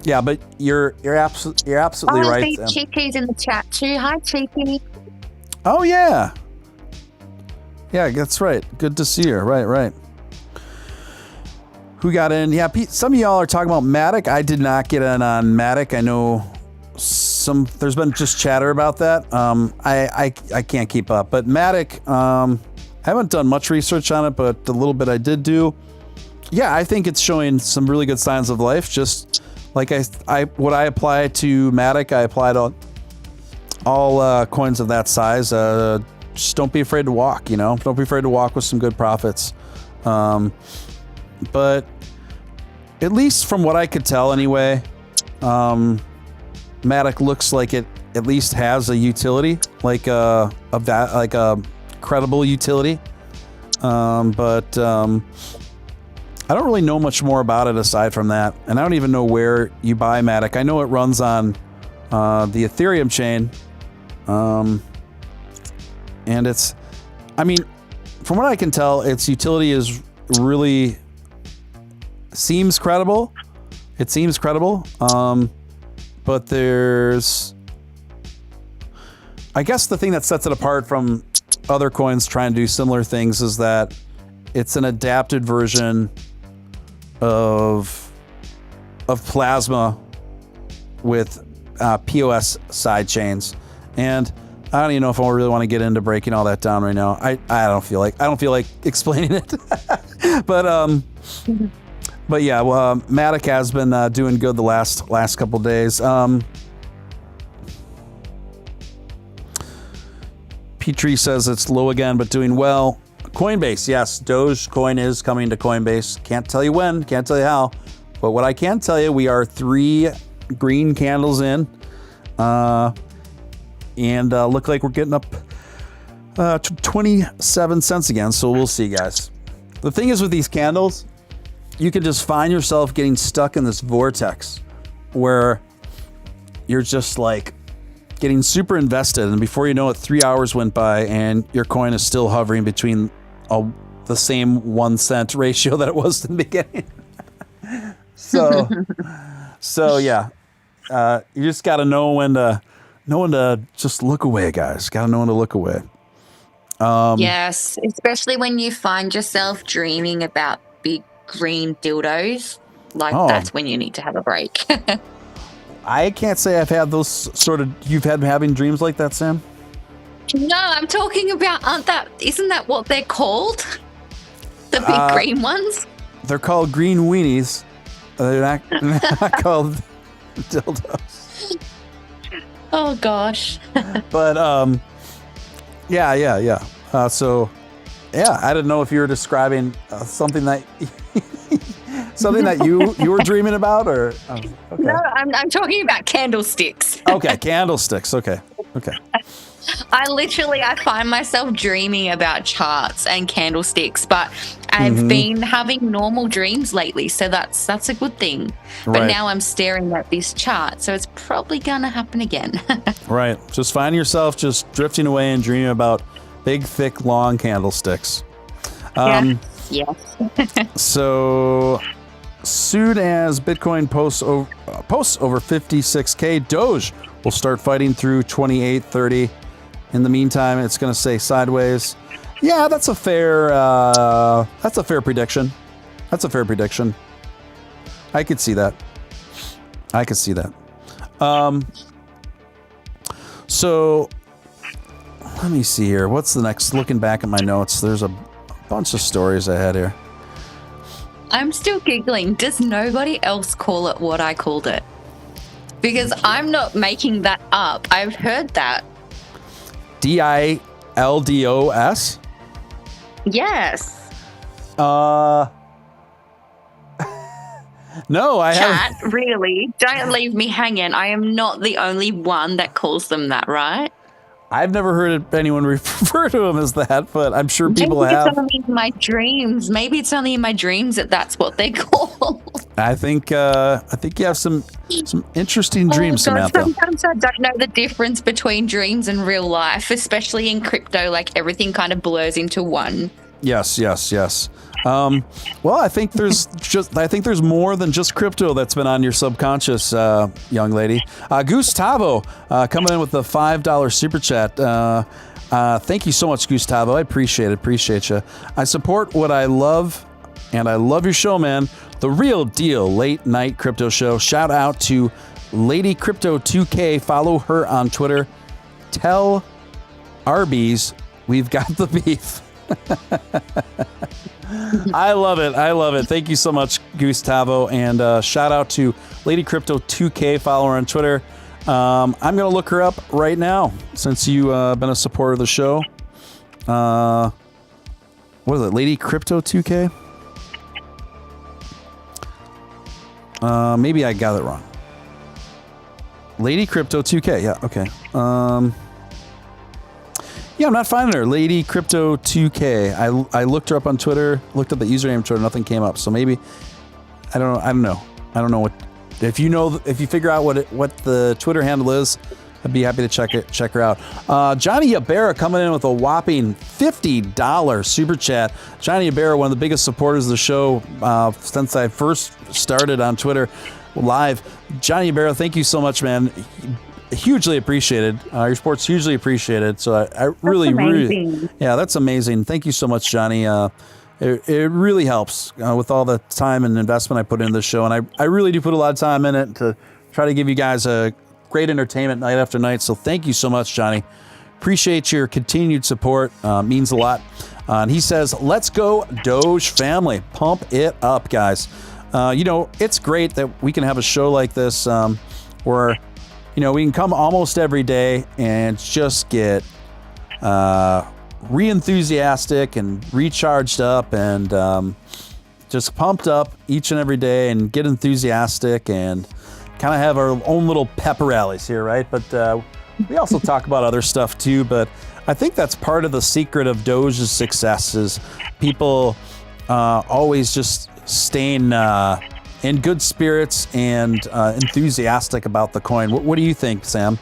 Yeah, but you're absolutely right. I see Cheeky's in the chat too. Hi, Cheeky. Oh yeah, that's right. Good to see her. Right. Who got in? Yeah, some of y'all are talking about Matic. I did not get in on Matic. I know there's been just chatter about that. I can't keep up. But Matic, I haven't done much research on it, but the little bit I did do, yeah, I think it's showing some really good signs of life. Just like what I apply to Matic, I apply to all coins of that size. Just don't be afraid to walk. Don't be afraid to walk with some good profits. But at least from what I could tell anyway, Matic looks like it at least has a utility, like a credible utility. But I don't really know much more about it aside from that, and I don't even know where you buy Matic. I know it runs on the Ethereum chain, and it's, I mean, from what I can tell, its utility is really seems credible. It seems credible, but there's, I guess the thing that sets it apart from other coins trying to do similar things is that it's an adapted version of Plasma with POS side chains, and I don't even know if I really want to get into breaking all that down right now. I don't feel like explaining it, but yeah, well, Matic has been doing good the last couple days. Petrie says it's low again, but doing well. Coinbase, yes, Dogecoin is coming to Coinbase. Can't tell you when, can't tell you how, but what I can tell you, we are 3 green candles in, and look like we're getting up to 27 cents again. So we'll see, guys. The thing is with these candles, you can just find yourself getting stuck in this vortex where you're just like getting super invested, and before you know it, 3 hours went by and your coin is still hovering between the same 1 cent ratio that it was in the beginning. so yeah, you just got to know when to just look away, guys. Got to know when to look away. Yes, especially when you find yourself dreaming about big green dildos. That's when you need to have a break. I can't say I've had those sort of. You've had having dreams like that, Sam? No, I'm talking about. Isn't that what they're called? The big green ones. They're called green weenies. They're not called dildos. Oh gosh. But yeah. So yeah, I didn't know if you were describing something that. Something that you were dreaming about, or okay. No, I'm talking about candlesticks. Okay, candlesticks. Okay. I find myself dreaming about charts and candlesticks, but I've been having normal dreams lately, so that's a good thing. But now I'm staring at this chart, so it's probably gonna happen again. Right. Just find yourself just drifting away and dreaming about big, thick, long candlesticks. Yes. So, soon as Bitcoin posts over 56K, Doge will start fighting through 2830. In the meantime, it's going to stay sideways. Yeah, that's a fair prediction. I could see that. So, let me see here. What's the next? Looking back at my notes, there's a bunch of stories I had here. I'm still giggling. Does nobody else call it what I called it? Because I'm not making that up. I've heard that. DILDOS? Yes. No, I haven't. Chat, really? Don't leave me hanging. I am not the only one that calls them that, right? I've never heard anyone refer to them as that, but I'm sure people have. It's only in my dreams. Maybe it's only in my dreams that's what they call. I think you have some interesting dreams, Samantha. Sometimes I don't know the difference between dreams and real life, especially in crypto. Like everything kind of blurs into one. Yes. Well, I think there's more than just crypto that's been on your subconscious, young lady. Gustavo coming in with the $5 super chat. Thank you so much, Gustavo. I appreciate you. I support what I love, and I love your show, man. The real deal late night crypto show. Shout out to Lady Crypto 2K. Follow her on Twitter. Tell Arby's we've got the beef. I love it. Thank you so much, Gustavo, and shout out to Lady Crypto 2K. Follow her on Twitter. I'm gonna look her up right now since you've been a supporter of the show. What is it, Lady Crypto 2K? Maybe I got it wrong. Lady Crypto 2K. Yeah, okay. Yeah, I'm not finding her. Lady Crypto 2K. I looked her up on Twitter, looked up the username on Twitter, nothing came up. So maybe I don't know. I don't know what if you figure out what the Twitter handle is, I'd be happy to check her out. Johnny Yabera coming in with a whopping $50 super chat. Johnny Yabera, one of the biggest supporters of the show since I first started on Twitter live. Johnny Yabera, thank you so much, man. Hugely appreciated. Your support's hugely appreciated. So I really, yeah, that's amazing. Thank you so much, Johnny. It really helps with all the time and investment I put into this show. And I really do put a lot of time in it to try to give you guys a great entertainment night after night. So thank you so much, Johnny. Appreciate your continued support. Means a lot. And he says, let's go Doge family. Pump it up, guys. It's great that we can have a show like this where, we can come almost every day and just get re-enthusiastic and recharged up and just pumped up each and every day and get enthusiastic and kind of have our own little pep rallies here, right? But we also talk about other stuff too, but I think that's part of the secret of Doge's success is people always just staying in good spirits and enthusiastic about the coin. What do you think, Sam?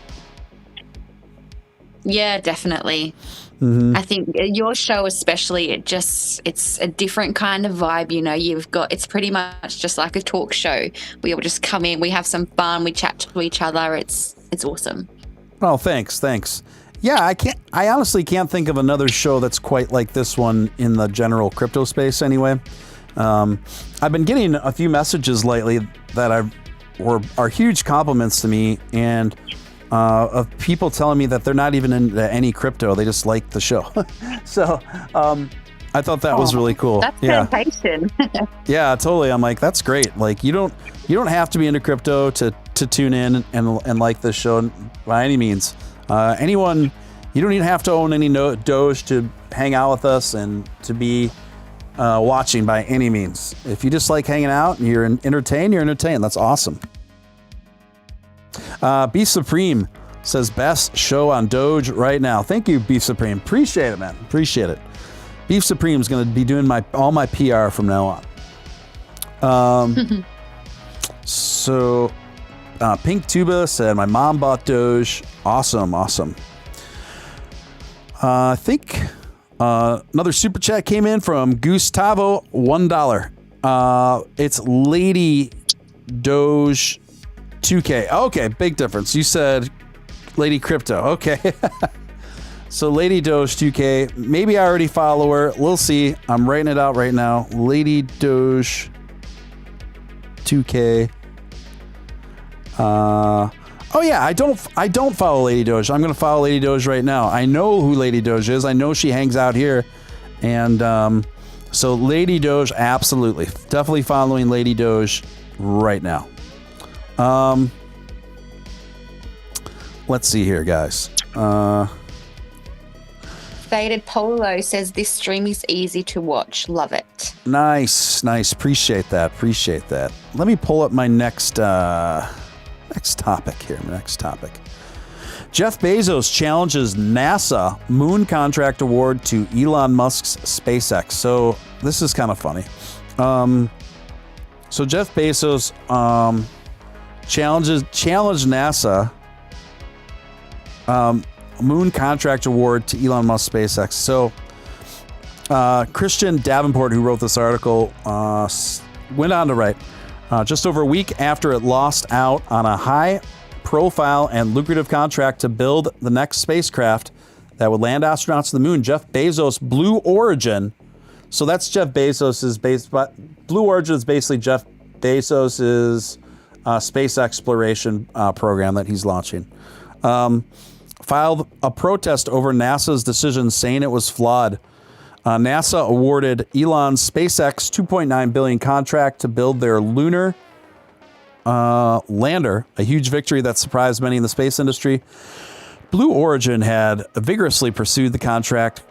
Yeah, definitely. Mm-hmm. I think your show especially, it's a different kind of vibe. It's pretty much just like a talk show. We all just come in, we have some fun, we chat to each other. It's awesome. Oh, thanks. Yeah, I honestly can't think of another show that's quite like this one in the general crypto space anyway. I've been getting a few messages lately that are huge compliments to me and of people telling me that they're not even into any crypto. They just like the show. So I thought that was really cool. That's dedication. Yeah, totally. I'm like, that's great. Like you don't have to be into crypto to tune in and like this show by any means. Anyone, you don't even have to own any Doge to hang out with us and to be watching by any means. If you just like hanging out and you're entertained, That's awesome. Beef Supreme says best show on Doge right now. Thank you, Beef Supreme. Appreciate it, man. Appreciate it. Beef Supreme is going to be doing all my PR from now on. So Pink Tuba said my mom bought Doge. Awesome. I think another super chat came in from Gustavo, $1. It's Lady Doge 2K. Okay, big difference. You said Lady Crypto. Okay. So Lady Doge 2K. Maybe I already follow her. We'll see. I'm writing it out right now. Lady Doge 2K. Oh yeah, I don't follow Lady Doge. I'm gonna follow Lady Doge right now. I know who Lady Doge is. I know she hangs out here, and so Lady Doge, absolutely, definitely following Lady Doge right now. Let's see here, guys. Faded Polo says this stream is easy to watch. Love it. Nice. Appreciate that. Let me pull up my next topic here. Jeff Bezos challenges NASA moon contract award to Elon Musk's SpaceX. So this is kind of funny. So Jeff Bezos challenged NASA moon contract award to Elon Musk SpaceX. So Christian Davenport, who wrote this article, went on to write, just over a week after it lost out on a high-profile and lucrative contract to build the next spacecraft that would land astronauts on the moon, Jeff Bezos' Blue Origin. So that's Jeff Bezos' base, but Blue Origin is basically Jeff Bezos' space exploration program that he's launching. Filed a protest over NASA's decision, saying it was flawed. NASA awarded Elon's SpaceX $2.9 billion contract to build their lunar lander, a huge victory that surprised many in the space industry. Blue Origin had vigorously pursued the contract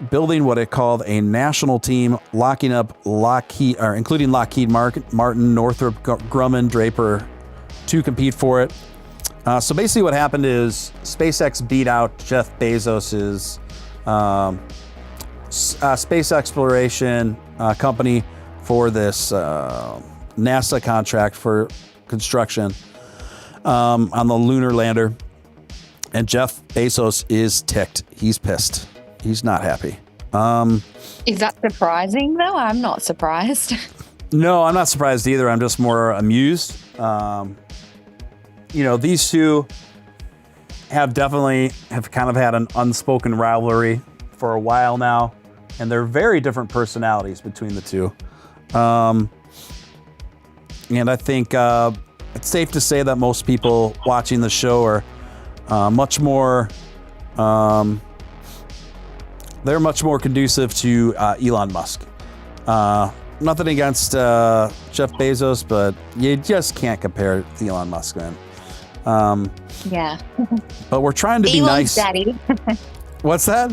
building what it called a national team, locking up including Lockheed Martin, Northrop Grumman, Draper, to compete for it. So basically what happened is SpaceX beat out Jeff Bezos's space exploration company for this NASA contract for construction on the lunar lander. And Jeff Bezos is ticked. He's pissed. He's not happy. Is that surprising, though? I'm not surprised. No, I'm not surprised either. I'm just more amused. These two have kind of had an unspoken rivalry for a while now, and they're very different personalities between the two. And I think it's safe to say that most people watching the show are much more conducive to Elon Musk. Nothing against Jeff Bezos, but you just can't compare to Elon Musk, man. Yeah. But we're trying to be Elon's nice. Daddy. What's that?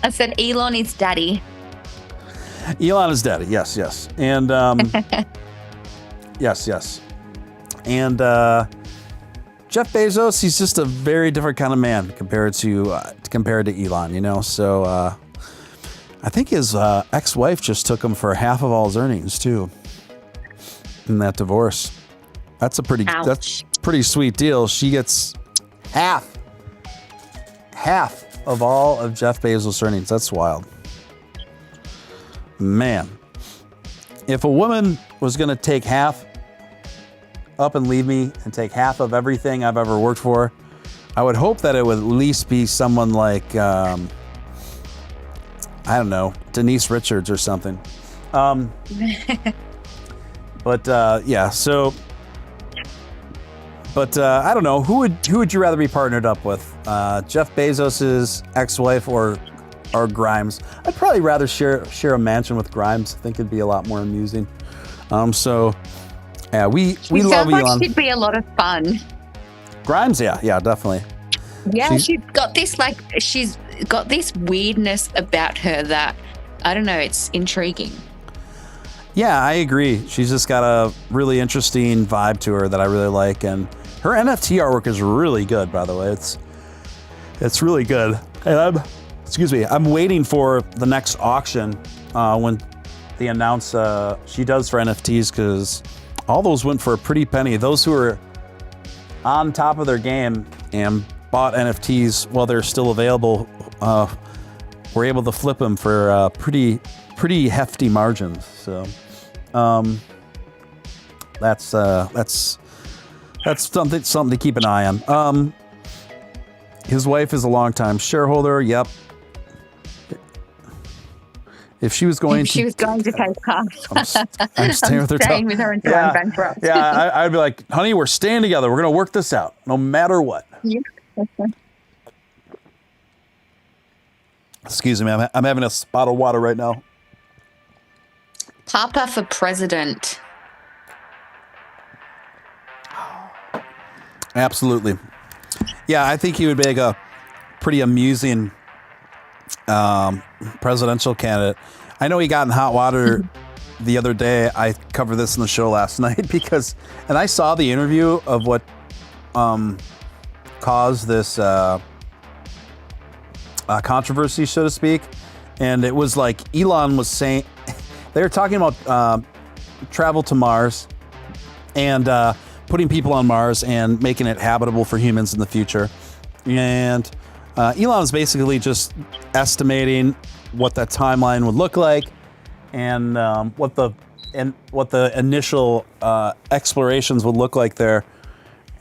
I said Elon is daddy. Elon is daddy. Yes. And yes. And Jeff Bezos, he's just a very different kind of man compared to Elon. So I think his ex-wife just took him for half of all his earnings too in that divorce. That's a pretty sweet deal. She gets half of all of Jeff Bezos' earnings. That's wild. Man, if a woman was going to take half up and leave me and take half of everything I've ever worked for, I would hope that it would at least be someone like, I don't know, Denise Richards or something. Yeah, so... But I don't know, who would you rather be partnered up with? Jeff Bezos's ex-wife or Grimes? I'd probably rather share a mansion with Grimes. I think it'd be a lot more amusing. We love Elon. Sounds like she'd be a lot of fun. Grimes, yeah, definitely. Yeah, she's got this weirdness about her that, I don't know, it's intriguing. Yeah, I agree. She's just got a really interesting vibe to her that I really like, and her NFT artwork is really good, by the way. It's really good. And I'm waiting for the next auction when they announce she does for NFTs, because all those went for a pretty penny. Those who are on top of their game and bought NFTs while they're still available were able to flip them for pretty hefty margins. So that's something to keep an eye on. His wife is a longtime shareholder. Yep. If she was going to take half, I'm staying with her. Staying with her until I'm bankrupt. Yeah, I'd be like, honey, we're staying together. We're going to work this out, no matter what. Yeah. Excuse me, I'm having a spot of water right now. Papa for president. Absolutely. Yeah, I think he would make a pretty amusing presidential candidate. I know he got in hot water the other day. I covered this in the show last night and I saw the interview of what caused this controversy, so to speak. And it was like Elon was saying, they were talking about travel to Mars and putting people on Mars and making it habitable for humans in the future. And Elon is basically just estimating what that timeline would look like and what the initial explorations would look like there.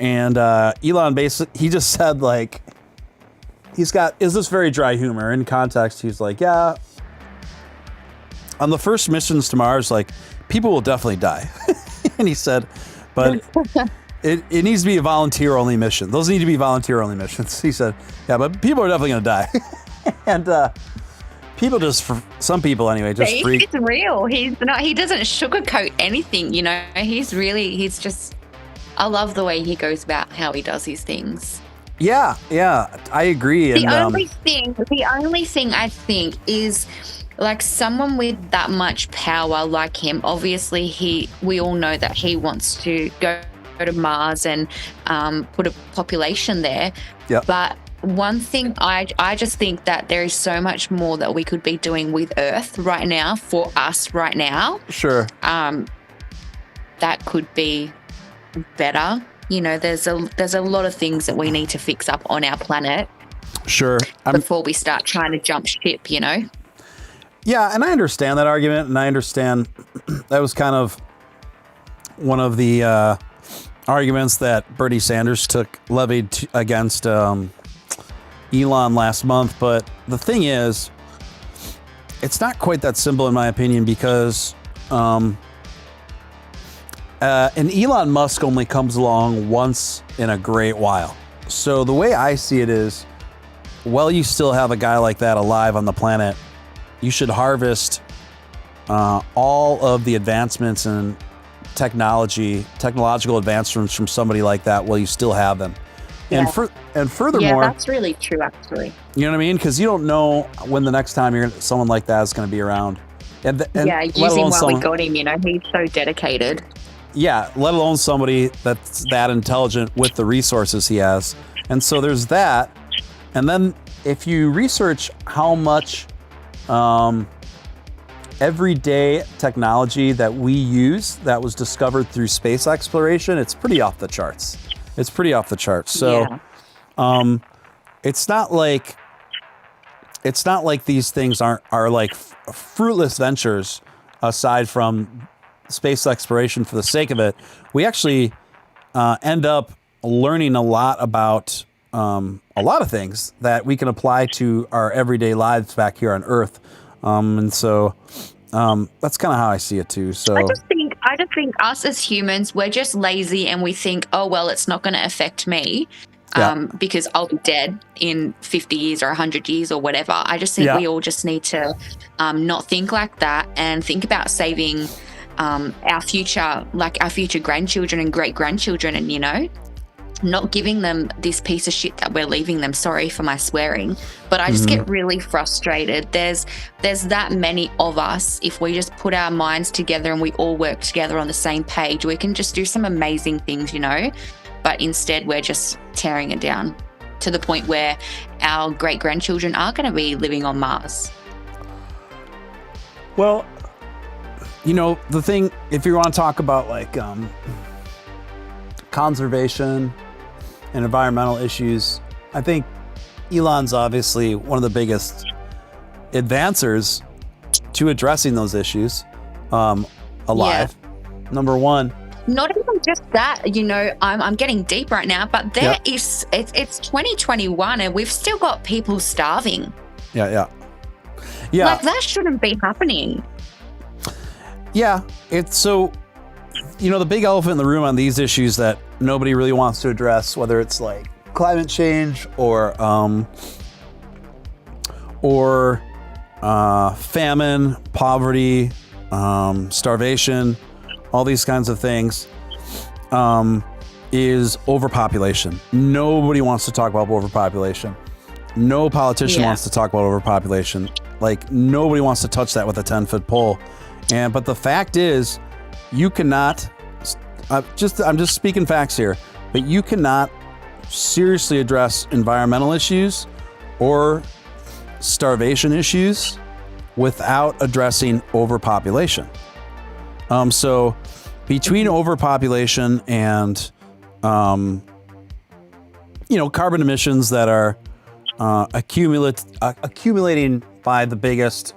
And Elon he just said, like, is this very dry humor. In context, he's like, yeah, on the first missions to Mars, like, people will definitely die. And he said, but it needs to be a volunteer-only mission. Those need to be volunteer-only missions. He said, yeah, but people are definitely going to die. And people for some people anyway, just freak. It's real. He doesn't sugarcoat anything, I love the way he goes about how he does his things. Yeah, I agree. The And only thing I think is like someone with that much power like him. Obviously, we all know that he wants to go to Mars and put a population there. yeah, But one thing I just think that there is so much more that we could be doing with Earth right now for us right now. sure. That could be better. You know, there's a lot of things that we need to fix up on our planet Sure. before we start trying to jump ship, you know? Yeah, and I understand that argument, and I understand that was kind of one of the arguments that Bernie Sanders levied against Elon last month. But the thing is, it's not quite that simple, in my opinion, because and Elon Musk only comes along once in a great while. So the way I see it is, while you still have a guy like that alive on the planet, you should harvest all of the advancements in technological advancements from somebody like that while you still have them. Yeah. And furthermore, yeah, that's really true, actually. you know what I mean? Because you don't know when the next time someone like that is going to be around. And Yeah, use him while we got him, you know, he's so dedicated. Yeah, let alone somebody that's that intelligent with the resources he has. And so there's that. And then if you research how much everyday technology that we use that was discovered through space exploration, it's pretty off the charts. So it's not like these things are like fruitless ventures aside from space exploration for the sake of it. We actually end up learning a lot about a lot of things that we can apply to our everyday lives back here on Earth. And so that's kind of how I see it too. So I just think us as humans, we're just lazy and we think, oh, well, it's not going to affect me because I'll be dead in 50 years or 100 years or whatever. I just think we all just need to not think like that and think about saving our future grandchildren and great-grandchildren, and, you know, not giving them this piece of shit that we're leaving them. Sorry for my swearing, but I just get really frustrated. There's that many of us. If we just put our minds together and we all work together on the same page, we can just do some amazing things, you know, but instead we're just tearing it down to the point where our great-grandchildren are going to be living on Mars. Well, you know, the thing, if you want to talk about like conservation and environmental issues, I think Elon's obviously one of the biggest advancers to addressing those issues alive. Yeah. Number one. Not even just that, you know, I'm getting deep right now, but it's 2021 and we've still got people starving. Yeah. Like that shouldn't be happening. Yeah, it's so, you know, the big elephant in the room on these issues that nobody really wants to address, whether it's like climate change or famine, poverty, starvation, all these kinds of things, is overpopulation. Nobody wants to talk about overpopulation. No politician wants to talk about overpopulation. Like, nobody wants to touch that with a 10-foot pole. But the fact is, you cannot, I'm just speaking facts here, but you cannot seriously address environmental issues or starvation issues without addressing overpopulation. So between overpopulation and, you know, carbon emissions that are accumulating by the biggest,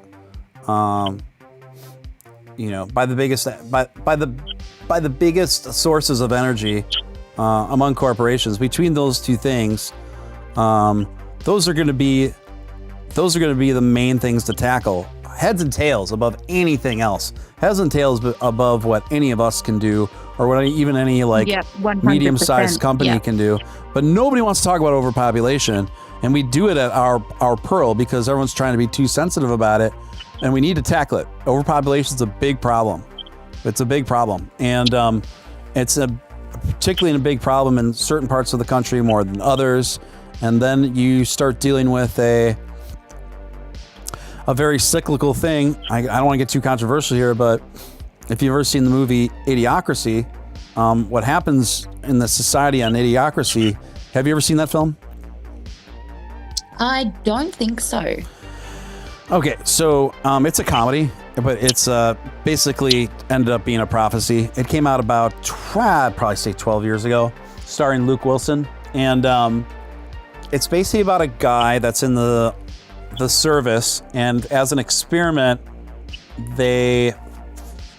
you know, by the biggest sources of energy among corporations. Between those two things, those are going to be the main things to tackle. Heads and tails above anything else. Heads and tails above what any of us can do, or what even any like medium-sized company can do. But nobody wants to talk about overpopulation, and we do it at our peril because everyone's trying to be too sensitive about it. And we need to tackle it. Overpopulation is a big problem. It's a big problem. And it's a particularly a big problem in certain parts of the country more than others. And then you start dealing with a very cyclical thing. I don't want to get too controversial here, but if you've ever seen the movie Idiocracy, what happens in the society on Idiocracy, have you ever seen that film? I don't think so. Okay, so it's a comedy, but it's basically ended up being a prophecy. It came out about, I'd probably say 12 years ago, starring Luke Wilson. And it's basically about a guy that's in the service, and as an experiment, they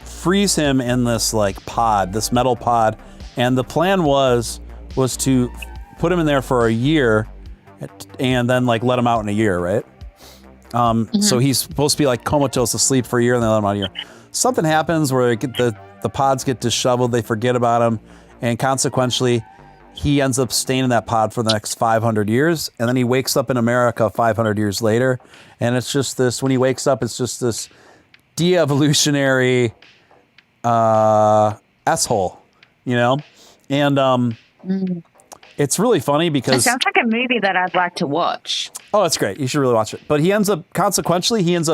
freeze him in this like pod, this metal pod. And the plan was to put him in there for a year and then like let him out in a year, right? So he's supposed to be like comatose asleep for a year, and they let him out a year. Something happens where the pods get disheveled, they forget about him, and consequently, he ends up staying in that pod for the next 500 years, and then he wakes up in America 500 years later, and it's just this, when he wakes up, it's just this de-evolutionary S-hole, you know? And it's really funny because... It sounds like a movie that I'd like to watch. Oh, it's great. You should really watch it. But he ends up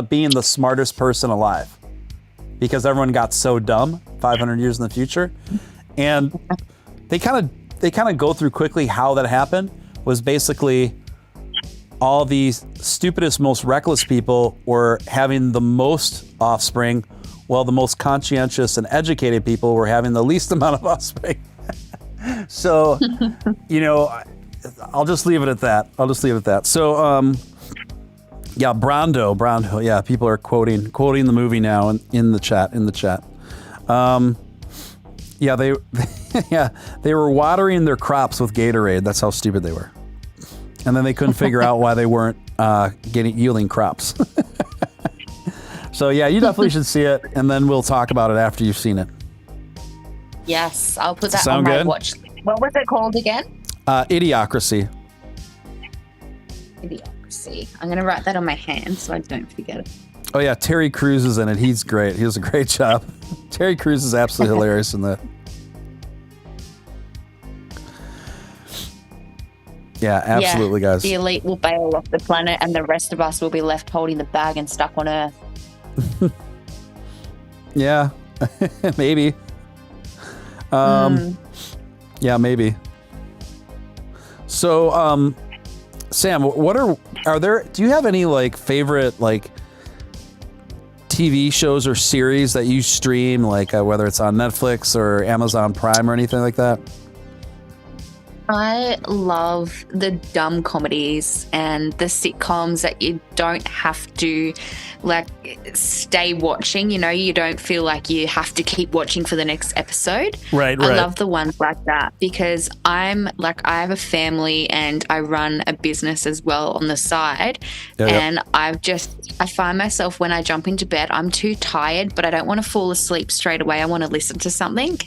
being the smartest person alive because everyone got so dumb 500 years in the future. And they kind of go through quickly how that happened. Was basically all these stupidest, most reckless people were having the most offspring, while the most conscientious and educated people were having the least amount of offspring. So, you know, I'll just leave it at that. So, yeah, Brando. Yeah, people are quoting the movie now in the chat. Yeah, they were watering their crops with Gatorade. That's how stupid they were. And then they couldn't figure out why they weren't yielding crops. So yeah, you definitely should see it, and then we'll talk about it after you've seen it. Yes, I'll put that Sound on my good? watch. What was it called again? Idiocracy. Idiocracy. I'm going to write that on my hand so I don't forget it. Oh yeah, Terry Crews is in it. He's great. He does a great job. Terry Crews is absolutely hilarious in that. Yeah, absolutely, guys. The elite will bail off the planet and the rest of us will be left holding the bag and stuck on Earth. Yeah, maybe. Yeah, maybe. So, Sam, do you have any like favorite like TV shows or series that you stream, like whether it's on Netflix or Amazon Prime or anything like that? I love the dumb comedies and the sitcoms that you don't have to like stay watching, you know, you don't feel like you have to keep watching for the next episode. Right. I love the ones like that because I have a family and I run a business as well on the side. And I find myself when I jump into bed, I'm too tired, but I don't want to fall asleep straight away. I want to listen to something.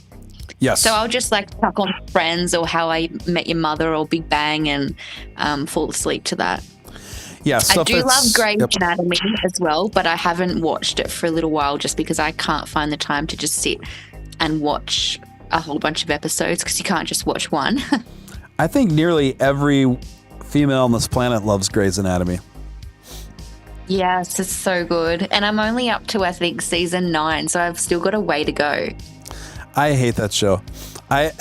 Yes. So I'll just like tuck on Friends or How I Met Your Mother or Big Bang and fall asleep to that. Yeah, I do love Grey's Anatomy as well, but I haven't watched it for a little while just because I can't find the time to just sit and watch a whole bunch of episodes because you can't just watch one. I think nearly every female on this planet loves Grey's Anatomy. Yes, it's so good. And I'm only up to, I think, season 9, so I've still got a way to go. I hate that show. My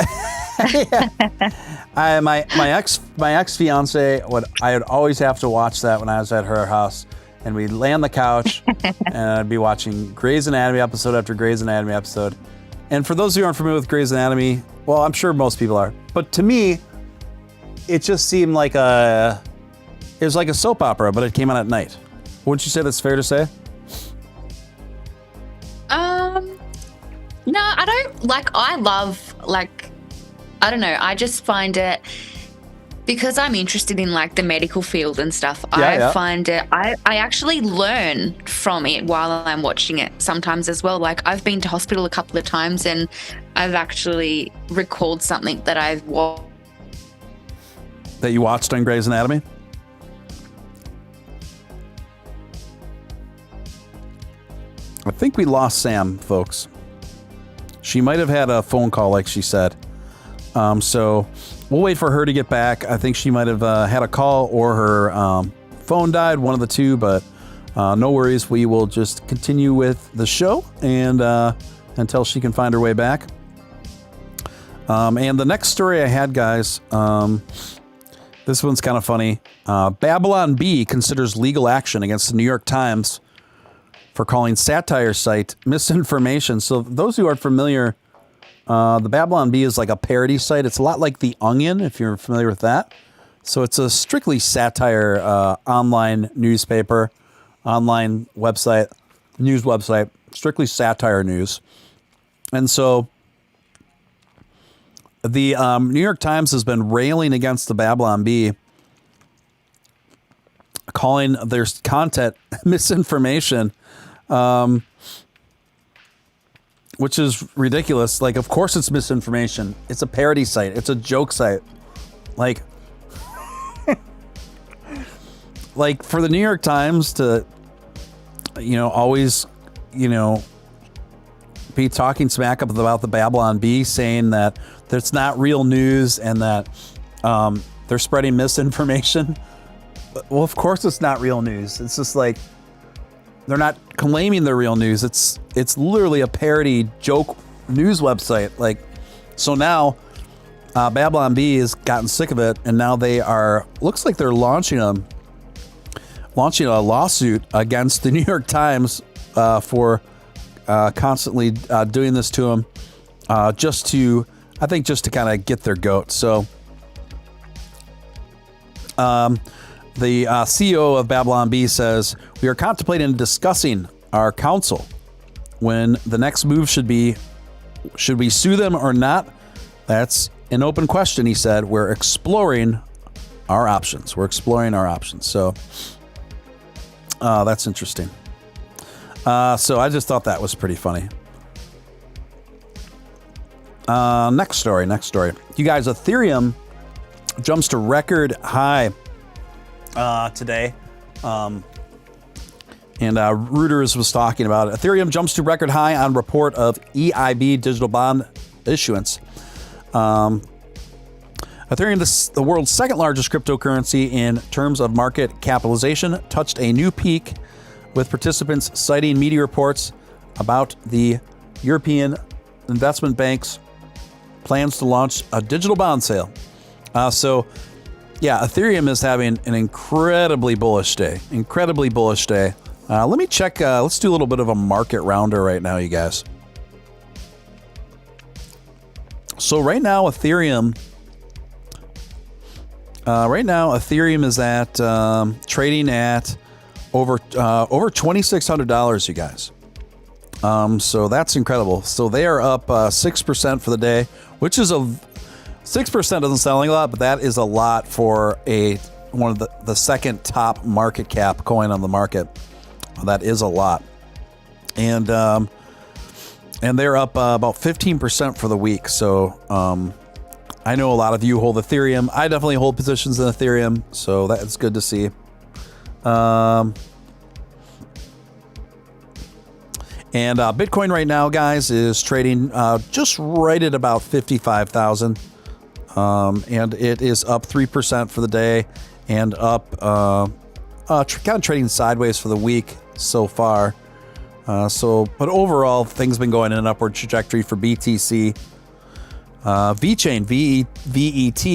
ex fiance I would always have to watch that when I was at her house, and we'd lay on the couch and I'd be watching Grey's Anatomy episode after Grey's Anatomy episode. And for those who aren't familiar with Grey's Anatomy, well, I'm sure most people are, but to me, it just seemed like it was like a soap opera, but it came on at night. Wouldn't you say that's fair to say? No, I don't I don't know. I just find it because I'm interested in like the medical field and stuff. I find it, I actually learn from it while I'm watching it sometimes as well. Like I've been to hospital a couple of times and I've actually recalled something that I've watched. That you watched on Grey's Anatomy? I think we lost Sam, folks. She might have had a phone call, like she said. So we'll wait for her to get back. I think she might have had a call or her phone died, one of the two, but no worries. We will just continue with the show and until she can find her way back. And the next story I had, guys, this one's kind of funny. Babylon Bee considers legal action against the New York Times for calling satire site misinformation. So those who are familiar, the Babylon Bee is like a parody site. It's a lot like The Onion, if you're familiar with that. So it's a strictly satire online newspaper, online website, news website, strictly satire news. And so the New York Times has been railing against the Babylon Bee, calling their content misinformation, which is ridiculous. Like, of course it's misinformation. It's a parody site. It's a joke site. Like, like for the New York Times to, always, be talking smack up about the Babylon Bee, saying that that's not real news and that they're spreading misinformation. Well, of course it's not real news. It's just like they're not claiming they're real news. It's literally a parody joke news website. Like, so now Babylon Bee has gotten sick of it, and now they looks like they're launching a lawsuit against the New York Times for constantly doing this to them, just to kind of get their goat. So the CEO of Babylon Bee says, "We are contemplating discussing our counsel when the next move should be, should we sue them or not? That's an open question," he said. "We're exploring our options." So that's interesting. So I just thought that was pretty funny. Next story. You guys, Ethereum jumps to record high today. And Reuters was talking about it. Ethereum jumps to record high on report of EIB digital bond issuance. Ethereum, the world's second largest cryptocurrency in terms of market capitalization, touched a new peak, with participants citing media reports about the European Investment Bank's plans to launch a digital bond sale. So, Ethereum is having an incredibly bullish day. Let me check. Let's do a little bit of a market rounder right now, you guys. So right now, Ethereum is at trading at over $2,600, you guys. So that's incredible. So they are up 6% for the day, which is 6% doesn't sound like a lot, but that is a lot for one of the second top market cap coin on the market. That is a lot, and they're up about 15% for the week. So I know a lot of you hold Ethereum. I definitely hold positions in Ethereum, so that's good to see. And Bitcoin right now, guys, is trading just right at about 55,000. And it is up 3% for the day and up kind of trading sideways for the week so far. But overall, things have been going in an upward trajectory for BTC. VeChain, VET,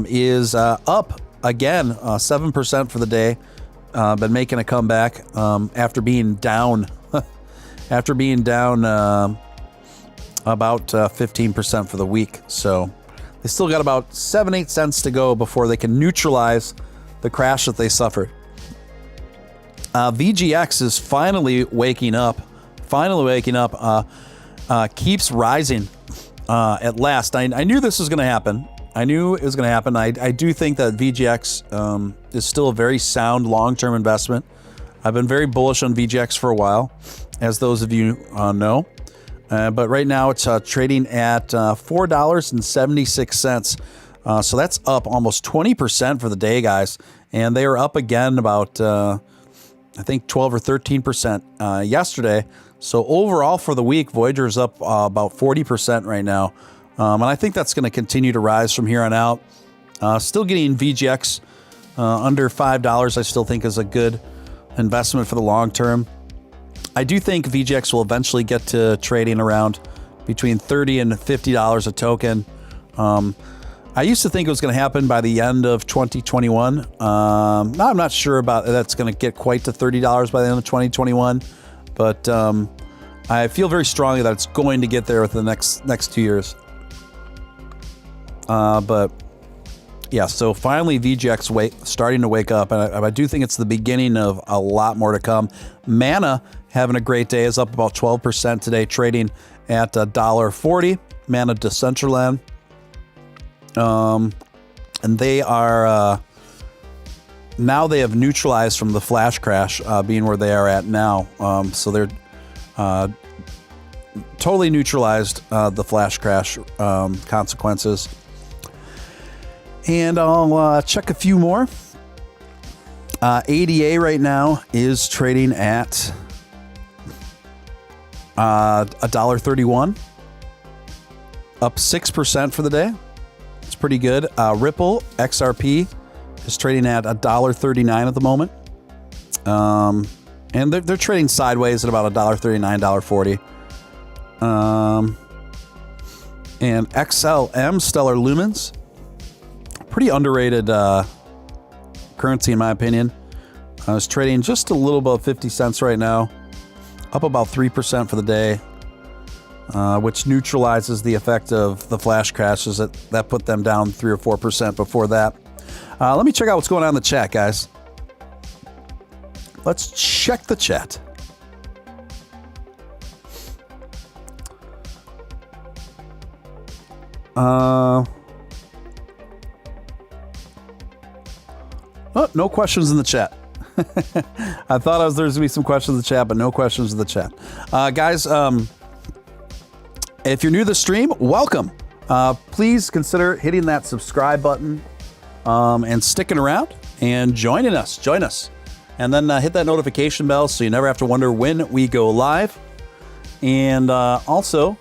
is up again, 7% for the day. Been making a comeback after being down about 15% for the week. So they still got about 7-8 cents to go before they can neutralize the crash that they suffered. VGX is finally waking up, keeps rising at last. I knew this was going to happen. I do think that VGX is still a very sound long-term investment. I've been very bullish on VGX for a while, as those of you know. But right now it's trading at $4.76. So that's up almost 20% for the day, guys. And they are up again about, I think, 12 or 13% yesterday. So overall for the week, Voyager is up about 40% right now. And I think that's going to continue to rise from here on out. Still getting VGX under $5, I still think is a good investment for the long term. I do think VGX will eventually get to trading around between $30 and $50 a token. I used to think it was going to happen by the end of 2021. Now I'm not sure about that's going to get quite to $30 by the end of 2021, but I feel very strongly that it's going to get there within the next 2 years. But yeah, so finally VGX starting to wake up, and I do think it's the beginning of a lot more to come. Mana having a great day, is up about 12% today, trading at $1.40. Mana Decentraland. And they are now they have neutralized from the flash crash being where they are at now. So they're totally neutralized the flash crash consequences. And I'll check a few more. ADA right now is trading at $1.31, up 6% for the day. It's pretty good. Ripple XRP is trading at $1.39 at the moment. And they're trading sideways at about $1.39, $1.40. And XLM, Stellar Lumens, pretty underrated currency in my opinion. It's trading just a little above 50 cents right now, up about 3% for the day, which neutralizes the effect of the flash crashes that put them down 3 or 4% before that. Let me check out what's going on in the chat, guys. Let's check the chat. Oh, no questions in the chat. I thought there was going to be some questions in the chat, but no questions in the chat. Guys, if you're new to the stream, welcome. Please consider hitting that subscribe button and sticking around and joining us. Join us. And then hit that notification bell so you never have to wonder when we go live. And also,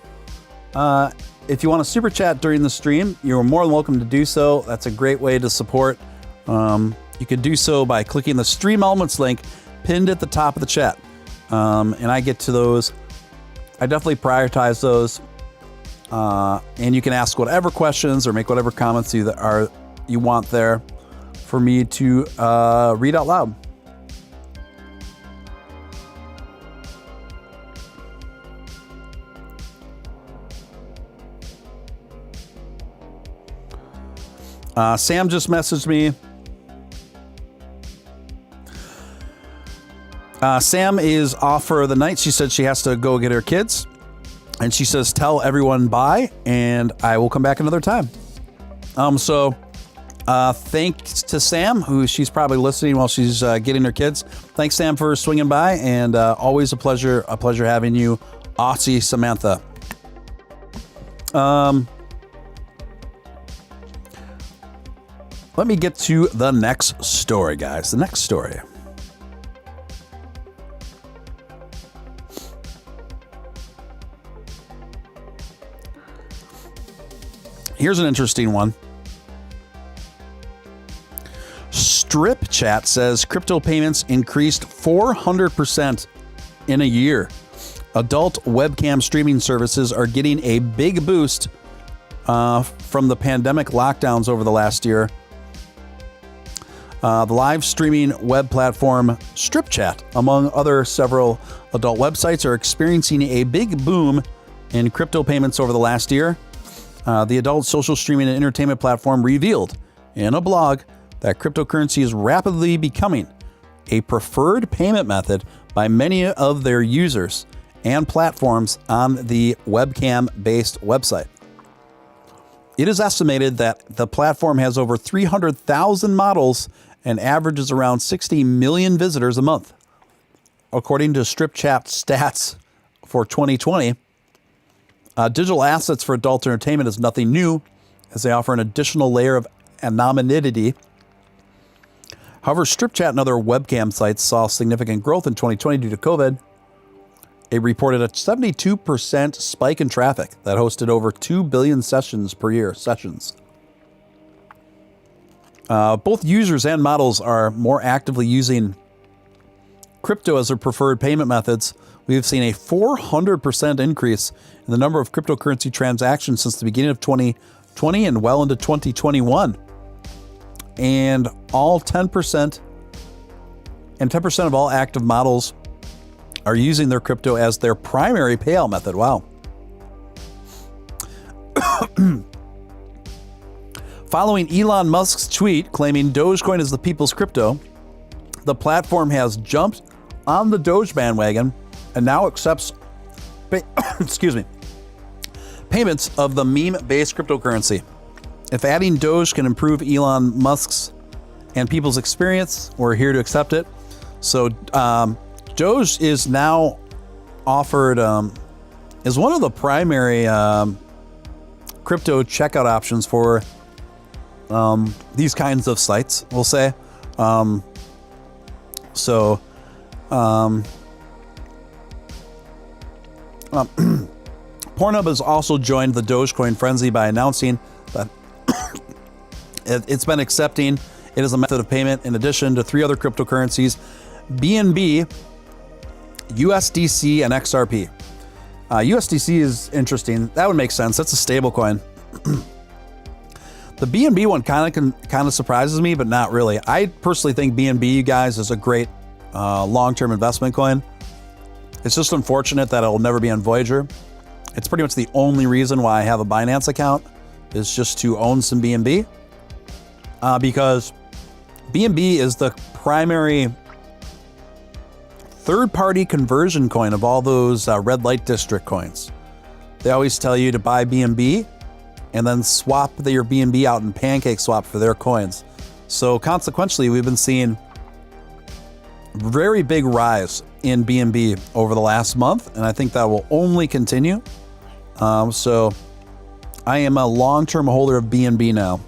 if you want to super chat during the stream, you're more than welcome to do so. That's a great way to support. You can do so by clicking the Stream Elements link pinned at the top of the chat. And I get to those. I definitely prioritize those. And you can ask whatever questions or make whatever comments you want there for me to read out loud. Sam just messaged me. Sam is off for the night. She said she has to go get her kids. And she says, tell everyone bye, and I will come back another time. So thanks to Sam, she's probably listening while she's getting her kids. Thanks, Sam, for swinging by, and always a pleasure having you, Aussie Samantha. Let me get to the next story, guys. The next story. Here's an interesting one. Strip Chat says crypto payments increased 400% in a year. Adult webcam streaming services are getting a big boost from the pandemic lockdowns over the last year. The live streaming web platform Strip Chat, among other several adult websites, are experiencing a big boom in crypto payments over the last year. The adult social streaming and entertainment platform revealed in a blog that cryptocurrency is rapidly becoming a preferred payment method by many of their users and platforms on the webcam-based website. It is estimated that the platform has over 300,000 models and averages around 60 million visitors a month. According to Strip Chat stats for 2020, digital assets for adult entertainment is nothing new, as they offer an additional layer of anonymity. However, Strip Chat and other webcam sites saw significant growth in 2020 due to COVID. It reported a 72% spike in traffic that hosted over 2 billion sessions per year. Both users and models are more actively using crypto as their preferred payment methods. We have seen a 400% increase in the number of cryptocurrency transactions since the beginning of 2020 and well into 2021. And all 10% of all active models are using their crypto as their primary payout method. Wow. Following Elon Musk's tweet claiming Dogecoin is the people's crypto, the platform has jumped on the Doge bandwagon and now accepts payments of the meme-based cryptocurrency. If adding Doge can improve Elon Musk's and people's experience, we're here to accept it. So Doge is now offered is one of the primary crypto checkout options for these kinds of sites, we'll say. Pornhub has also joined the Dogecoin frenzy by announcing that it's been accepting it as a method of payment in addition to 3 other cryptocurrencies: BNB, USDC, and XRP. USDC is interesting. That would make sense. That's a stable coin. The BNB one kind of surprises me, but not really. I personally think BNB, you guys, is a great long-term investment coin. It's just unfortunate that it'll never be on Voyager. It's pretty much the only reason why I have a Binance account, is just to own some BNB. Because BNB is the primary third-party conversion coin of all those red light district coins. They always tell you to buy BNB and then swap your BNB out in PancakeSwap for their coins. So consequently, we've been seeing very big rise in BNB over the last month, and I think that will only continue. So I am a long-term holder of BNB now.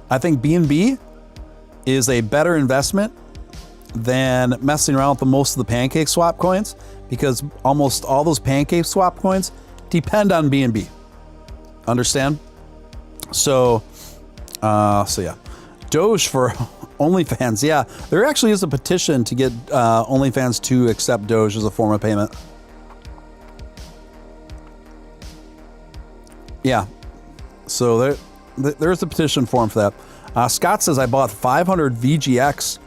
I think BNB is a better investment than messing around with most of the PancakeSwap coins, because almost all those PancakeSwap coins depend on BNB. Understand? So yeah. Doge for OnlyFans. Yeah, there actually is a petition to get OnlyFans to accept Doge as a form of payment. Yeah. So there's a petition form for that. Scott says, I bought 500 VGX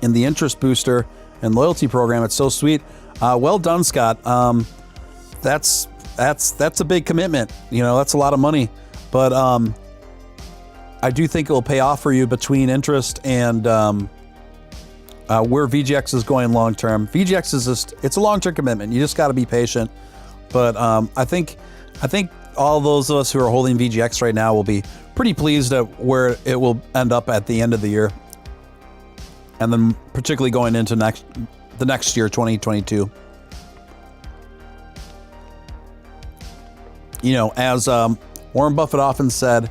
in the interest booster and loyalty program. It's so sweet. Well done, Scott. That's a big commitment. You know, that's a lot of money, but I do think it will pay off for you between interest and where VGX is going long term. VGX is it's a long term commitment. You just got to be patient. But I think all those of us who are holding VGX right now will be pretty pleased at where it will end up at the end of the year, and then particularly going into the next year, 2022. You know, as Warren Buffett often said,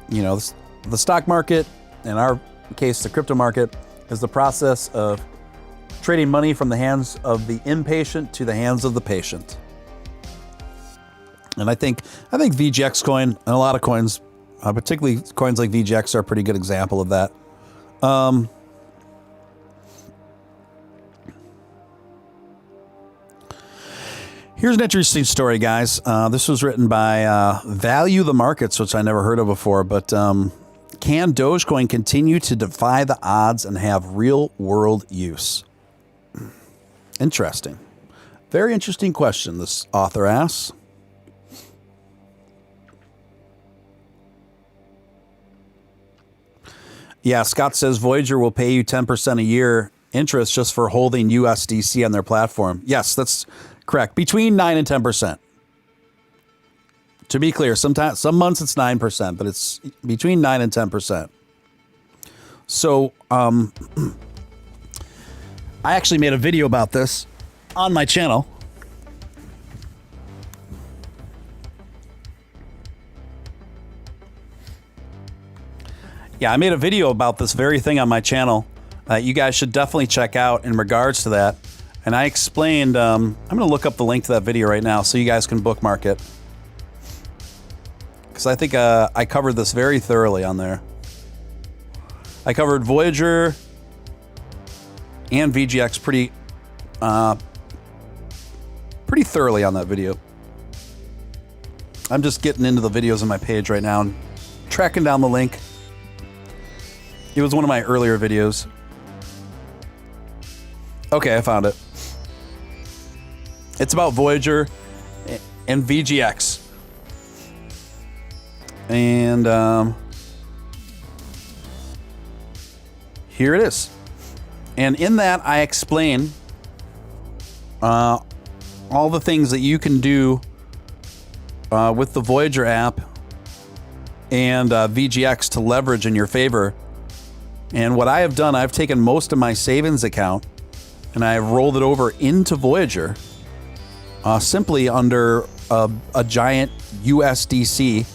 you know, the stock market, in our case, the crypto market, is the process of trading money from the hands of the impatient to the hands of the patient. And I think VGX coin and a lot of coins, particularly coins like VGX, are a pretty good example of that. Here's an interesting story, guys. This was written by Value the Markets, which I never heard of before. But can Dogecoin continue to defy the odds and have real-world use? Interesting. Very interesting question, this author asks. Yeah, Scott says Voyager will pay you 10% a year interest just for holding USDC on their platform. Yes, that's correct. Between 9 and 10%. To be clear, some months it's 9%, but it's between 9 and 10%. So, I actually made a video about this on my channel. Yeah, I made a video about this very thing on my channel. You guys should definitely check out in regards to that. And I explained, I'm going to look up the link to that video right now so you guys can bookmark it. Because I think I covered this very thoroughly on there. I covered Voyager and VGX pretty thoroughly on that video. I'm just getting into the videos on my page right now and tracking down the link. It was one of my earlier videos. Okay, I found it. It's about Voyager and VGX. And here it is. And in that, I explain all the things that you can do with the Voyager app and VGX to leverage in your favor. And what I have done, I've taken most of my savings account and I have rolled it over into Voyager simply under a giant USDC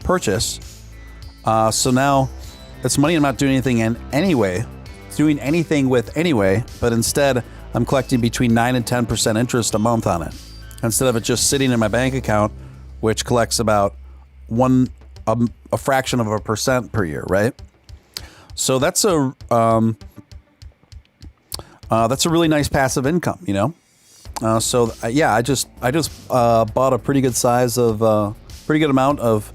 purchase. So now it's money I'm not doing anything with anyway, but instead I'm collecting between 9 and 10% interest a month on it, instead of it just sitting in my bank account, which collects about a fraction of a percent per year, right? So that's a really nice passive income, you know. Yeah, I just bought a pretty good size of pretty good amount of,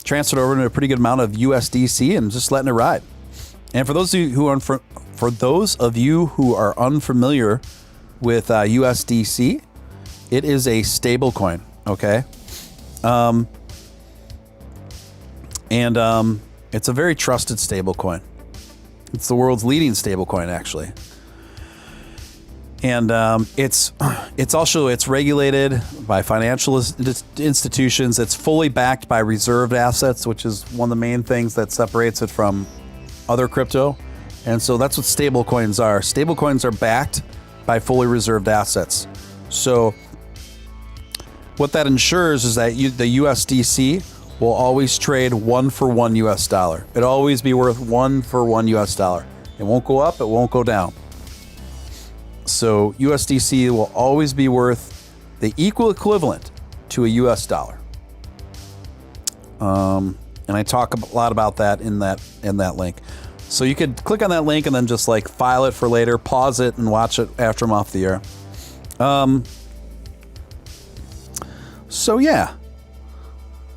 transferred over into a pretty good amount of USDC and just letting it ride. And for those of you who are unfamiliar with USDC, it is a stable coin, okay? It's a very trusted stable coin. It's the world's leading stable coin, actually. And it's regulated by financial institutions. It's fully backed by reserved assets, which is one of the main things that separates it from other crypto. And so that's what stable coins are. Stable coins are backed by fully reserved assets. So what that ensures is that the USDC will always trade 1 for 1 US dollar. It'll always be worth 1 for 1 US dollar. It won't go up, it won't go down. So USDC will always be worth the equal equivalent to a US dollar. And I talk a lot about that in that link. So you could click on that link and then just like file it for later, pause it, and watch it after I'm off the air. So yeah,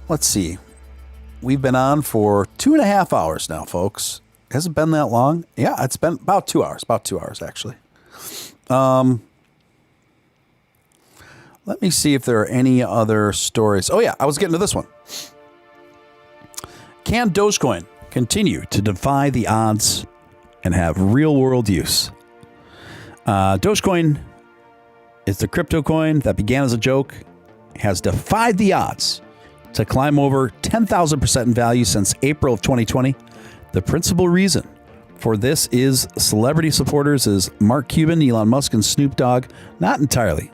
let's see. We've been on for 2.5 hours now, folks. Has it been that long? Yeah, it's been about 2 hours. About 2 hours, actually. Let me see if there are any other stories. Oh yeah, I was getting to this one. Can Dogecoin continue to defy the odds and have real-world use? Dogecoin is the crypto coin that began as a joke, has defied the odds to climb over 10,000% in value since April of 2020. The principal reason for this is celebrity supporters is Mark Cuban, Elon Musk, and Snoop Dogg. Not entirely,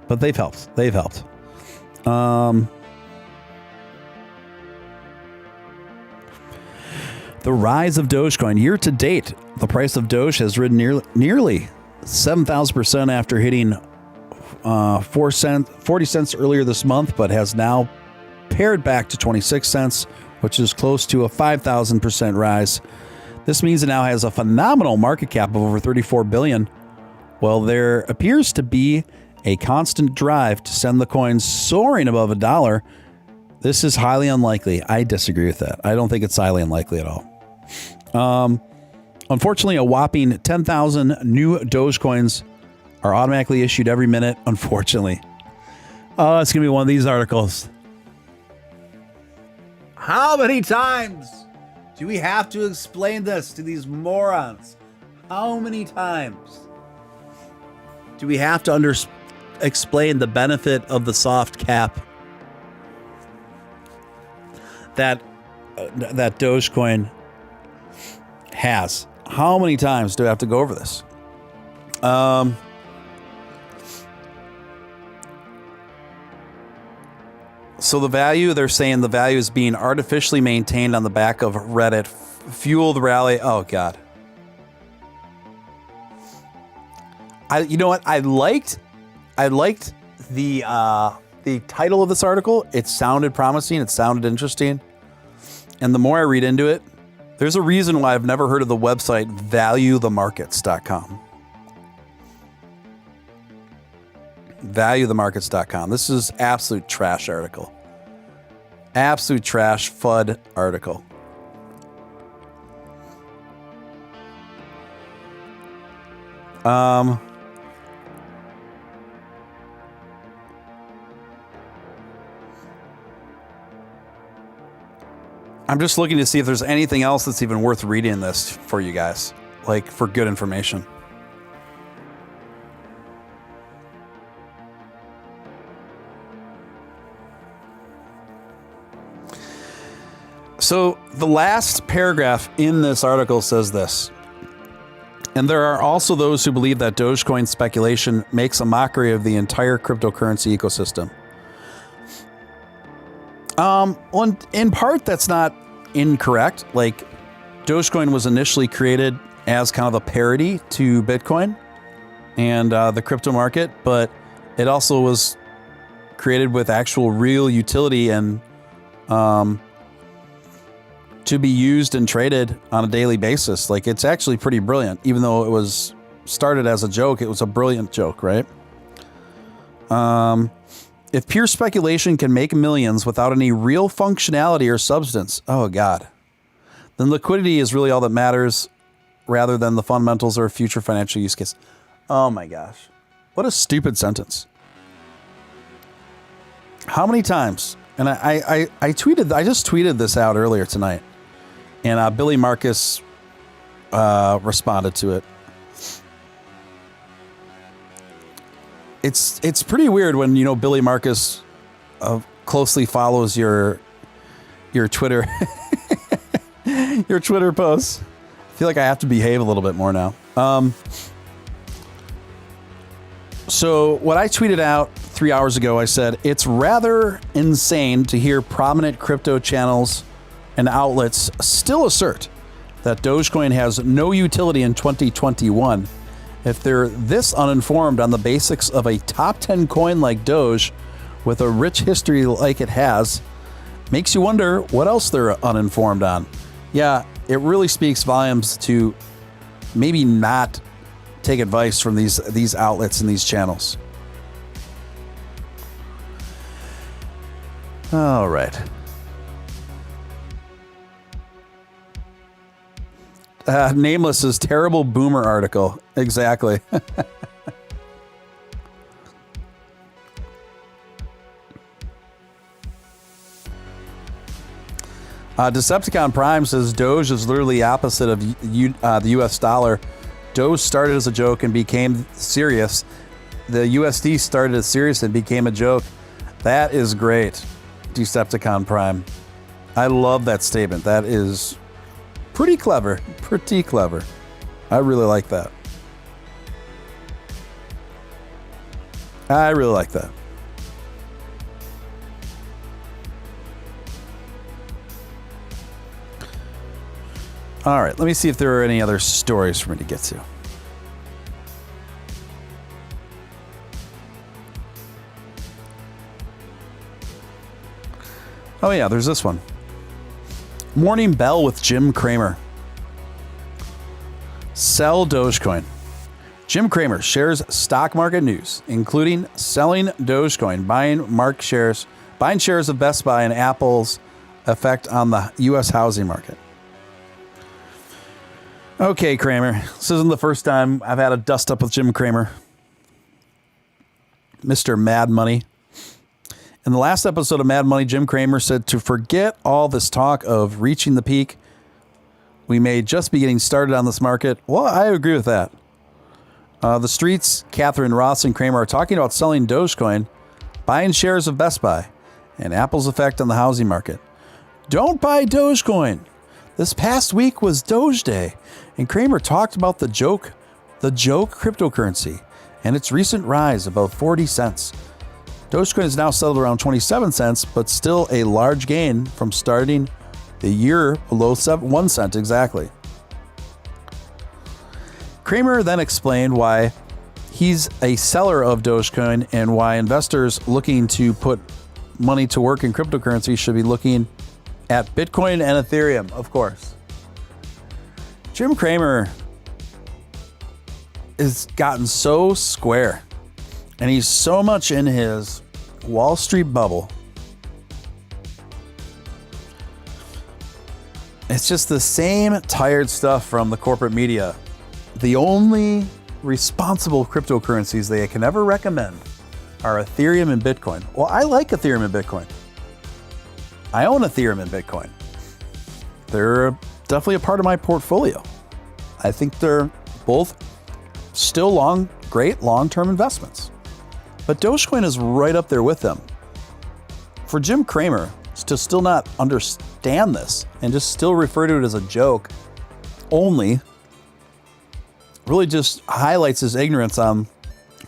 but they've helped. The rise of Dogecoin. Year to date, the price of Doge has risen nearly 7,000% after hitting 40 cents earlier this month, but has now pared back to 26 cents, which is close to a 5,000% rise. This means it now has a phenomenal market cap of over $34 billion. Well, there appears to be a constant drive to send the coin soaring above $1. This is highly unlikely. I disagree with that. I don't think it's highly unlikely at all. Unfortunately, a whopping 10,000 new Dogecoins are automatically issued every minute, unfortunately. Oh, it's going to be one of these articles. How many times do we have to explain this to these morons? How many times do we have to explain the benefit of the soft cap that Dogecoin has? How many times do I have to go over this? So the value, they're saying the value is being artificially maintained on the back of Reddit. Fuel the rally. Oh, God. You know what? I liked the title of this article. It sounded promising. It sounded interesting. And the more I read into it, there's a reason why I've never heard of the website valuethemarkets.com. Valuethemarkets.com. This is absolute trash article. Absolute trash FUD article. I'm just looking to see if there's anything else that's even worth reading in this for you guys, like for good information. So the last paragraph in this article says this. And there are also those who believe that Dogecoin speculation makes a mockery of the entire cryptocurrency ecosystem. Well, in part, that's not incorrect. Like, Dogecoin was initially created as kind of a parody to Bitcoin and the crypto market, but it also was created with actual real utility and to be used and traded on a daily basis. Like, it's actually pretty brilliant. Even though it was started as a joke, it was a brilliant joke, right? If pure speculation can make millions without any real functionality or substance, oh God, then liquidity is really all that matters rather than the fundamentals or future financial use case. Oh my gosh. What a stupid sentence. How many times? And I just tweeted this out earlier tonight, and Billy Marcus responded to it. It's pretty weird when, you know, Billy Marcus closely follows your Twitter your Twitter posts. I feel like I have to behave a little bit more now. So what I tweeted out 3 hours ago, I said, it's rather insane to hear prominent crypto channels and outlets still assert that Dogecoin has no utility in 2021. If they're this uninformed on the basics of a top 10 coin like Doge with a rich history like it has, makes you wonder what else they're uninformed on. Yeah, it really speaks volumes to maybe not take advice from these outlets and these channels. All right. Nameless's terrible boomer article. Exactly. Decepticon Prime says Doge is literally the opposite of the US dollar. Doge started as a joke and became serious. The USD started as serious and became a joke. That is great, Decepticon Prime. I love that statement. That is pretty clever. Pretty clever. I really like that. I really like that. All right, let me see if there are any other stories for me to get to. Oh yeah, there's this one. Morning Bell with Jim Cramer. Sell Dogecoin. Jim Cramer shares stock market news, including selling Dogecoin, buying shares of Best Buy and Apple's effect on the U.S. housing market. Okay, Cramer. This isn't the first time I've had a dust up with Jim Cramer. Mr. Mad Money. In the last episode of Mad Money, Jim Cramer said to forget all this talk of reaching the peak. We may just be getting started on this market. Well, I agree with that. The streets, Catherine, Ross, and Cramer are talking about selling Dogecoin, buying shares of Best Buy, and Apple's effect on the housing market. Don't buy Dogecoin. This past week was Doge Day, and Cramer talked about the joke cryptocurrency and its recent rise above 40 cents. Dogecoin is now settled around 27 cents, but still a large gain from starting the year below 1 cent exactly. Cramer then explained why he's a seller of Dogecoin, and why investors looking to put money to work in cryptocurrency should be looking at Bitcoin and Ethereum, of course. Jim Cramer has gotten so square, and he's so much in his Wall Street bubble. It's just the same tired stuff from the corporate media. The only responsible cryptocurrencies they can ever recommend are Ethereum and Bitcoin. Well, I like Ethereum and Bitcoin. I own Ethereum and Bitcoin. They're definitely a part of my portfolio. I think they're both still great long-term investments. But Dogecoin is right up there with them. For Jim Cramer to still not understand this and just still refer to it as a joke only really just highlights his ignorance on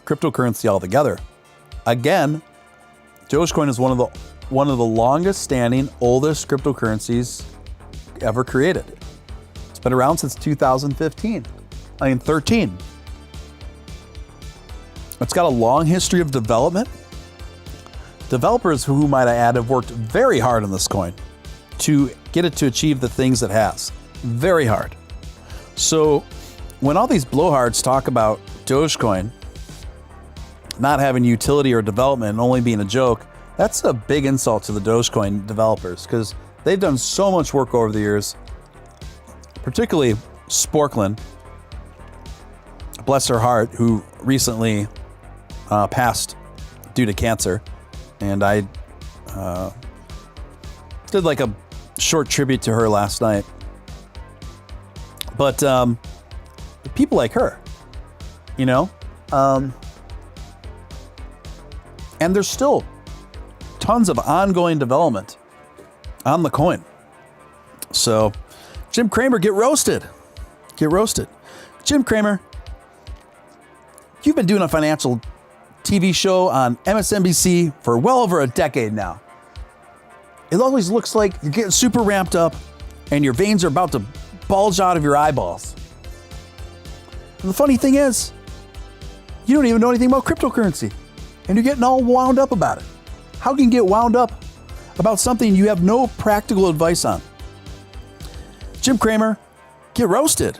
cryptocurrency altogether. Again, Dogecoin is one of the longest standing, oldest cryptocurrencies ever created. It's been around since 2013. It's got a long history of development. Developers who might I add have worked very hard on this coin to get it to achieve the things it has. Very hard. So when all these blowhards talk about Dogecoin not having utility or development and only being a joke, that's a big insult to the Dogecoin developers, because they've done so much work over the years, particularly Sporkland, bless her heart, who recently passed due to cancer. And I did like a short tribute to her last night. But people like her, you know, and there's still tons of ongoing development on the coin. So Jim Cramer, get roasted. Get roasted. Jim Cramer, you've been doing a financial TV show on MSNBC for well over a decade now. It always looks like you're getting super ramped up and your veins are about to bulge out of your eyeballs. And the funny thing is, you don't even know anything about cryptocurrency and you're getting all wound up about it. How can you get wound up about something you have no practical advice on? Jim Cramer, get roasted.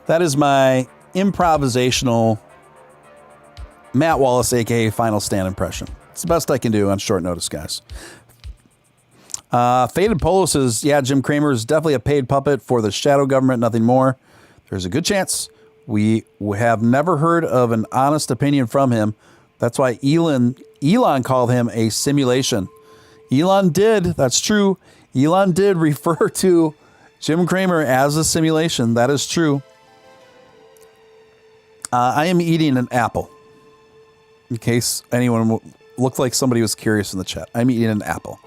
That is my improvisational Matt Wallace, aka Final Stand impression. It's the best I can do on short notice, guys. Faded Polo says, yeah, Jim Cramer is definitely a paid puppet for the shadow government, nothing more. There's a good chance we have never heard of an honest opinion from him. That's why Elon called him a simulation. Elon did, that's true. Elon did refer to Jim Cramer as a simulation. That is true. I am eating an apple. In case anyone looked like somebody was curious in the chat. I'm eating an apple.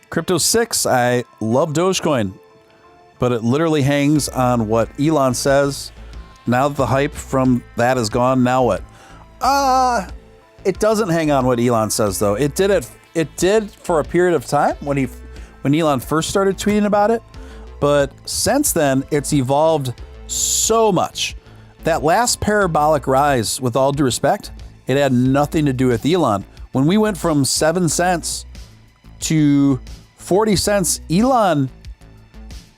Crypto 6, I love Dogecoin, but it literally hangs on what Elon says. Now that the hype from that is gone, now what? It doesn't hang on what Elon says, though. It did for a period of time when Elon first started tweeting about it, but since then it's evolved so much. That last parabolic rise, with all due respect, it had nothing to do with Elon. When we went from 7 cents to 40 cents, Elon,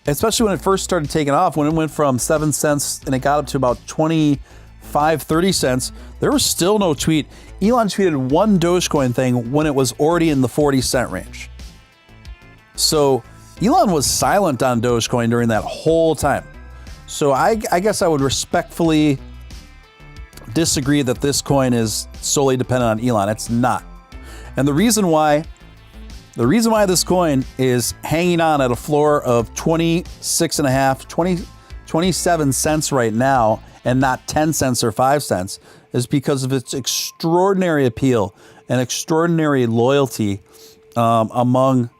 especially when it first started taking off, when it went from 7 cents and it got up to about 25, 30 cents, there was still no tweet. Elon tweeted one Dogecoin thing when it was already in the 40-cent range. So Elon was silent on Dogecoin during that whole time. So I guess I would respectfully disagree that this coin is solely dependent on Elon. It's not. And the reason why this coin is hanging on at a floor of 27 cents right now and not 10 cents or 5 cents is because of its extraordinary appeal and extraordinary loyalty among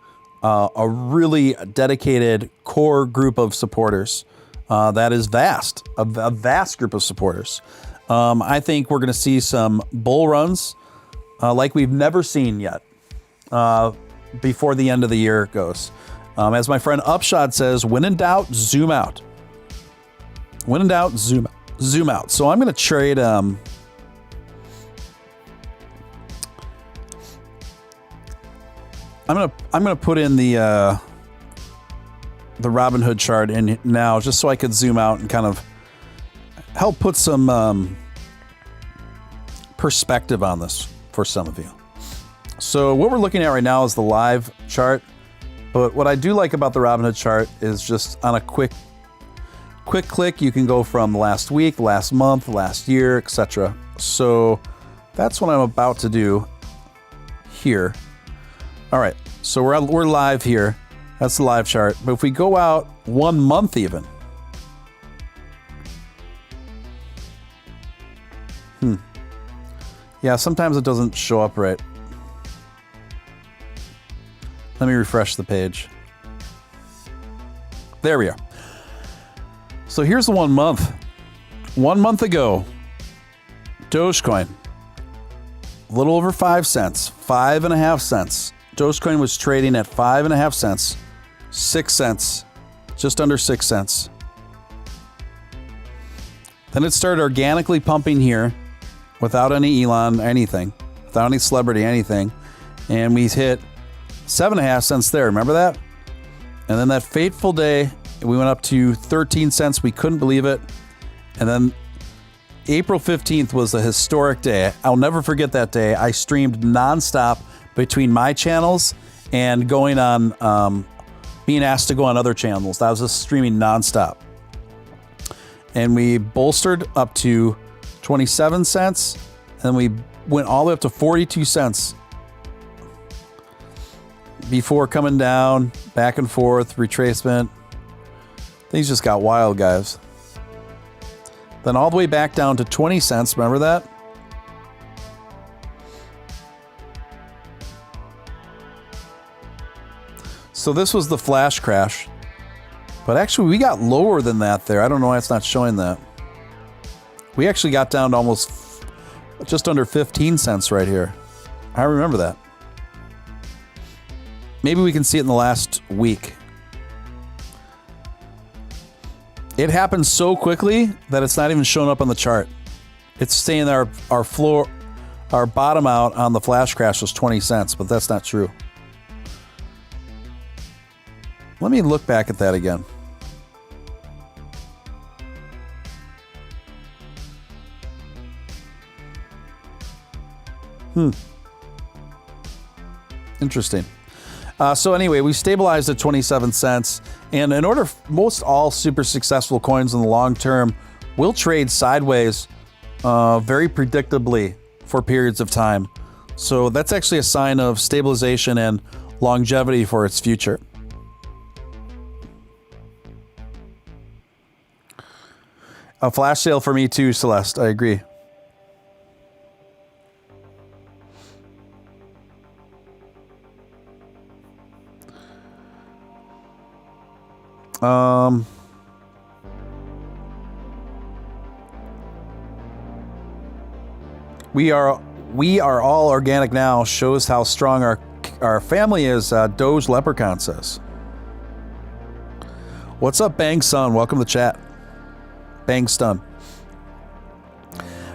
a really dedicated core group of supporters. That is vast, a vast group of supporters. I think we're going to see some bull runs like we've never seen yet before the end of the year goes. As my friend Upshot says, when in doubt, zoom out. When in doubt, zoom out. So I'm going to trade. I'm gonna put in the Robinhood chart in now, just so I could zoom out and kind of help put some perspective on this for some of you. So what we're looking at right now is the live chart, but what I do like about the Robinhood chart is just on a quick click, you can go from last week, last month, last year, etc. So that's what I'm about to do here. All right, so we're live here. That's the live chart. But if we go out 1 month even, yeah, sometimes it doesn't show up right. Let me refresh the page. There we are. So here's the 1 month. 1 month ago, Dogecoin, a little over 5 cents, 5.5 cents. Dogecoin was trading at 5.5 cents, 6 cents, just under 6 cents. Then it started organically pumping here without any Elon, anything, without any celebrity, anything. And we hit 7.5 cents there. Remember that? And then that fateful day, we went up to 13 cents. We couldn't believe it. And then April 15th was a historic day. I'll never forget that day. I streamed nonstop between my channels and going on, being asked to go on other channels. I was just streaming nonstop. And we bolstered up to 27 cents. And we went all the way up to 42 cents before coming down, back and forth, retracement. Things just got wild, guys. Then all the way back down to 20 cents. Remember that? So this was the flash crash. But actually, we got lower than that there. I don't know why it's not showing that. We actually got down to almost just under 15 cents right here. I remember that. Maybe we can see it in the last week. It happened so quickly that it's not even showing up on the chart. It's saying that our floor, our bottom out on the flash crash was 20 cents, but that's not true. Let me look back at that again. Interesting. So anyway, we stabilized at 27 cents. And in order, most all super successful coins in the long term will trade sideways very predictably for periods of time. So that's actually a sign of stabilization and longevity for its future. A flash sale for me too, Celeste. I agree. We are all organic now. Shows how strong our family is. Doge Leprechaun says. What's up, Bang Sun? Welcome to the chat. Bang Stun.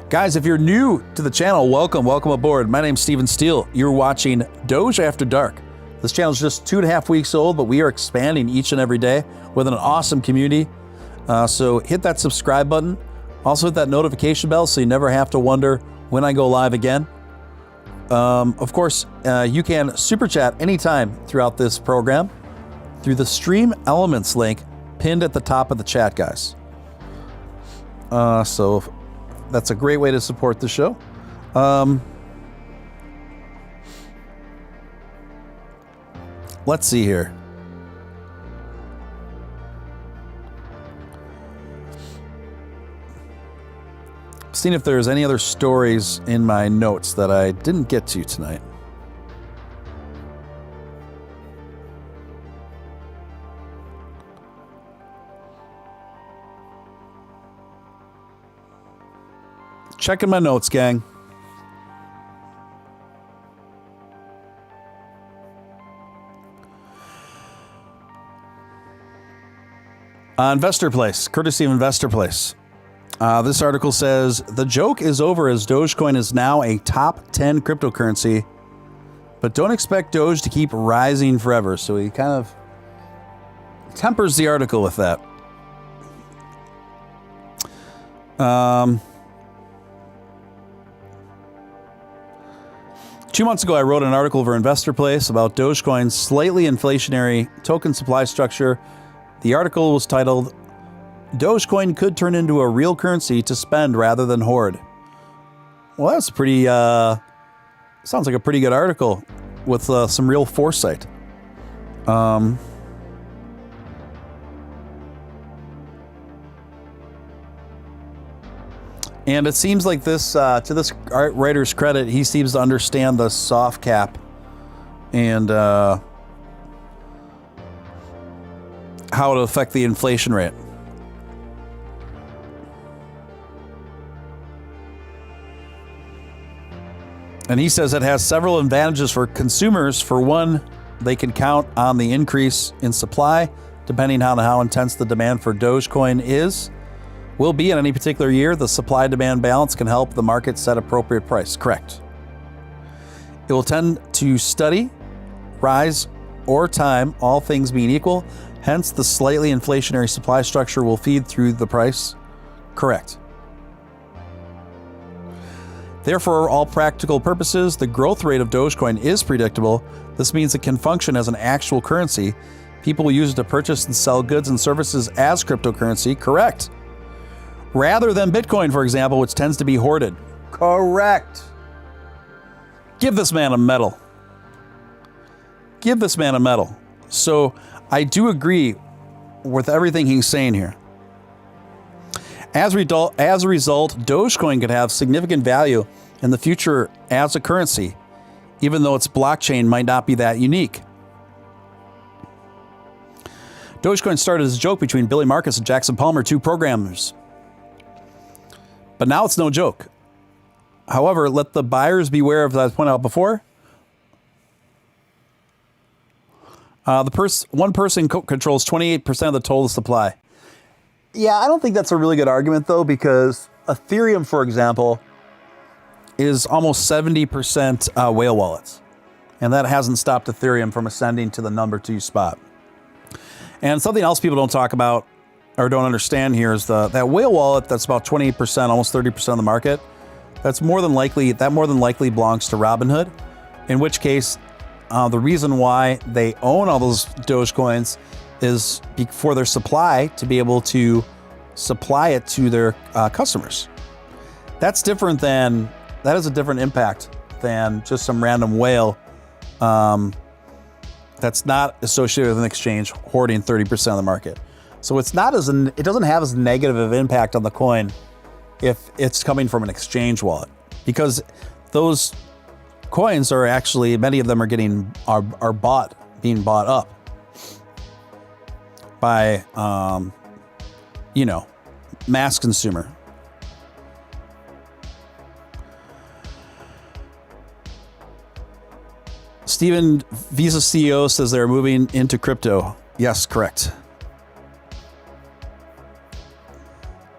Guys, if you're new to the channel, welcome aboard. My name's Steven Steele. You're watching Doge After Dark. This channel is just 2.5 weeks old, but we are expanding each and every day with an awesome community. So hit that subscribe button. Also hit that notification bell so you never have to wonder when I go live again. Of course, you can super chat anytime throughout this program through the Stream Elements link pinned at the top of the chat, guys. So that's a great way to support the show. Let's see here. Seeing if there's any other stories in my notes that I didn't get to tonight. Checking my notes, gang. Investor Place, courtesy of Investor Place. This article says, the joke is over as Dogecoin is now a top 10 cryptocurrency, but don't expect Doge to keep rising forever. So he kind of tempers the article with that. 2 months ago, I wrote an article for Investor Place about Dogecoin's slightly inflationary token supply structure. The article was titled, Dogecoin could turn into a real currency to spend rather than hoard. Well, that's pretty, sounds like a pretty good article with some real foresight. And it seems like this, to this writer's credit, he seems to understand the soft cap and how it'll affect the inflation rate. And he says it has several advantages for consumers. For one, they can count on the increase in supply, depending on how intense the demand for Dogecoin will be in any particular year. The supply-demand balance can help the market set appropriate price. Correct. It will tend to steady, rise, or time, all things being equal. Hence, the slightly inflationary supply structure will feed through the price. Correct. Therefore, for all practical purposes, the growth rate of Dogecoin is predictable. This means it can function as an actual currency. People will use it to purchase and sell goods and services as cryptocurrency. Correct. Rather than Bitcoin, for example, which tends to be hoarded. Correct. Give this man a medal. Give this man a medal. So I do agree with everything he's saying here. As a result, Dogecoin could have significant value in the future as a currency, even though its blockchain might not be that unique. Dogecoin started as a joke between Billy Marcus and Jackson Palmer, two programmers. But now it's no joke. However, let the buyers beware of, as I pointed out before, one person controls 28% of the total supply. Yeah, I don't think that's a really good argument, though, because Ethereum, for example, is almost 70% whale wallets. And that hasn't stopped Ethereum from ascending to the number 2 spot. And something else people don't talk about or don't understand here is that whale wallet that's about 28%, almost 30% of the market. That more than likely belongs to Robinhood, in which case the reason why they own all those Dogecoins is for their supply, to be able to supply it to their customers. That is a different impact than just some random whale that's not associated with an exchange hoarding 30% of the market. So it doesn't have as negative of impact on the coin if it's coming from an exchange wallet, because those coins are actually, many of them are being bought up by mass consumer. Steven, Visa CEO, says they're moving into crypto. Yes, correct.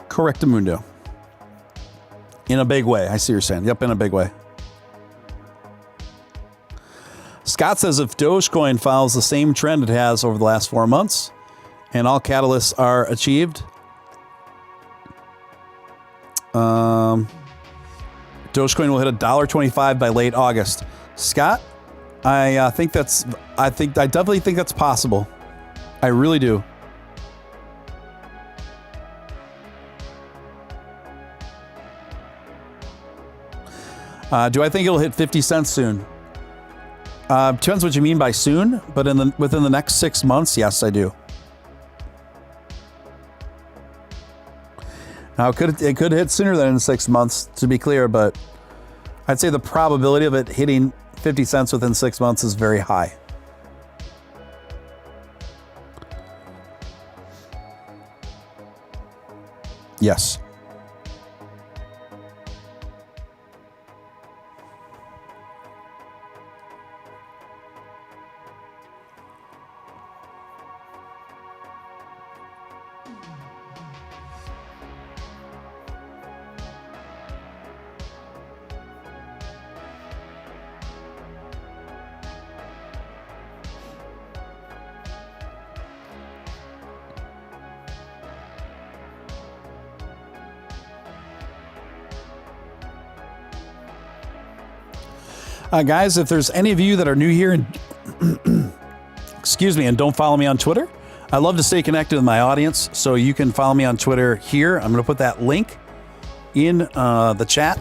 Correctamundo. In a big way. I see what you're saying. Yep, in a big way. Scott says if Dogecoin follows the same trend it has over the last 4 months and all catalysts are achieved, Dogecoin will hit $1.25 by late August. Scott, I definitely think that's possible. I really do. Do I think it'll hit 50 cents soon? Depends what you mean by soon, but within the next 6 months, yes, I do. Now, it could hit sooner than in 6 months, to be clear, but I'd say the probability of it hitting 50 cents within 6 months is very high. Yes. Guys, if there's any of you that are new here and excuse me, and don't follow me on Twitter, I love to stay connected with my audience, so you can follow me on Twitter here. I'm going to put that link in the chat,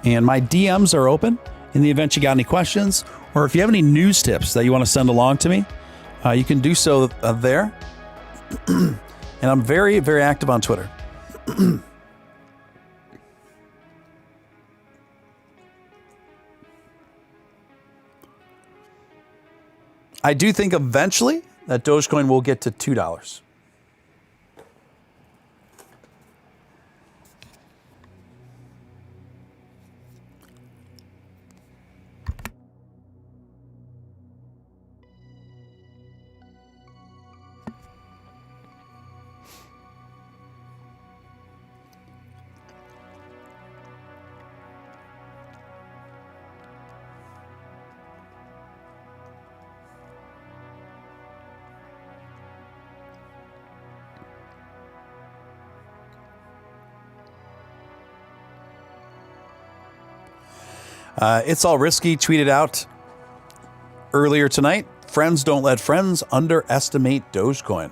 and my DMs are open in the event you got any questions, or if you have any news tips that you want to send along to me, you can do so there. And I'm very, very active on Twitter. I do think eventually that Dogecoin will get to $2. It's All Risky tweeted out earlier tonight, friends don't let friends underestimate Dogecoin.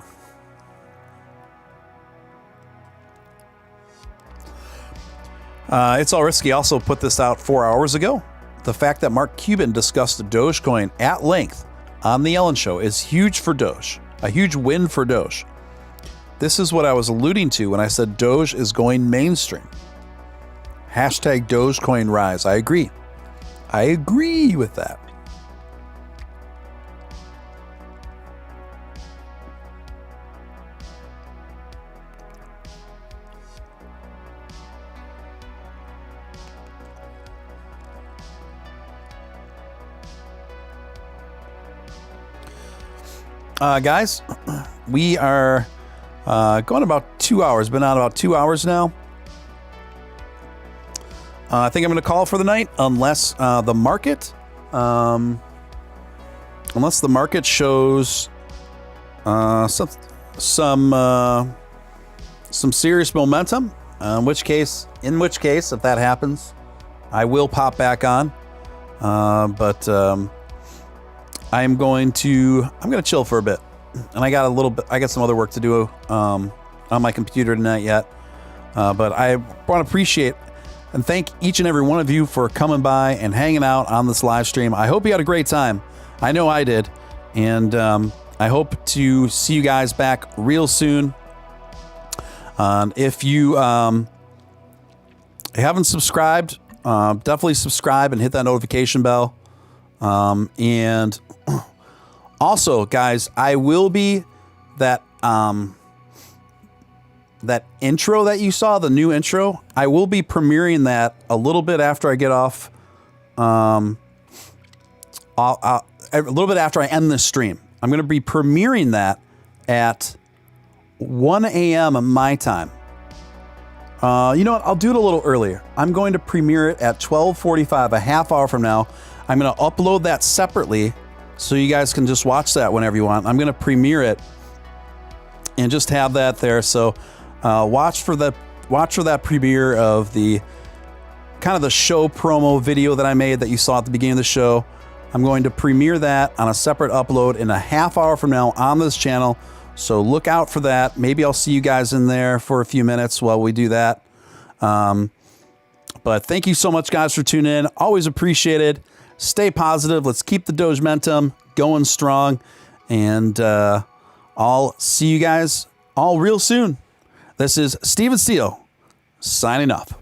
It's All Risky also put this out 4 hours ago. The fact that Mark Cuban discussed Dogecoin at length on the Ellen Show is huge for Doge, a huge win for Doge. This is what I was alluding to when I said Doge is going mainstream. Hashtag Dogecoin rise. I agree. I agree with that. Guys, we are going about 2 hours. Been on about 2 hours now. I think I'm going to call for the night, unless the market shows some serious momentum. In which case, if that happens, I will pop back on. But I'm going to chill for a bit, and I got some other work to do on my computer tonight yet. But I want to appreciate and thank each and every one of you for coming by and hanging out on this live stream. I hope you had a great time. I know I did. And I hope to see you guys back real soon. If you haven't subscribed, definitely subscribe and hit that notification bell. And also, guys, I will be that intro that you saw, the new intro, I will be premiering that a little bit after I get off, a little bit after I end this stream. I'm going to be premiering that at 1 a.m. my time. You know what? I'll do it a little earlier. I'm going to premiere it at 12:45, a half hour from now. I'm going to upload that separately so you guys can just watch that whenever you want. I'm going to premiere it and just have that there. So watch for that premiere of the kind of the show promo video that I made that you saw at the beginning of the show. I'm going to premiere that on a separate upload in a half hour from now on this channel. So look out for that. Maybe I'll see you guys in there for a few minutes while we do that. But thank you so much, guys, for tuning in. Always appreciated. Stay positive. Let's keep the Doge momentum going strong. And I'll see you guys all real soon. This is Steven Steele signing off.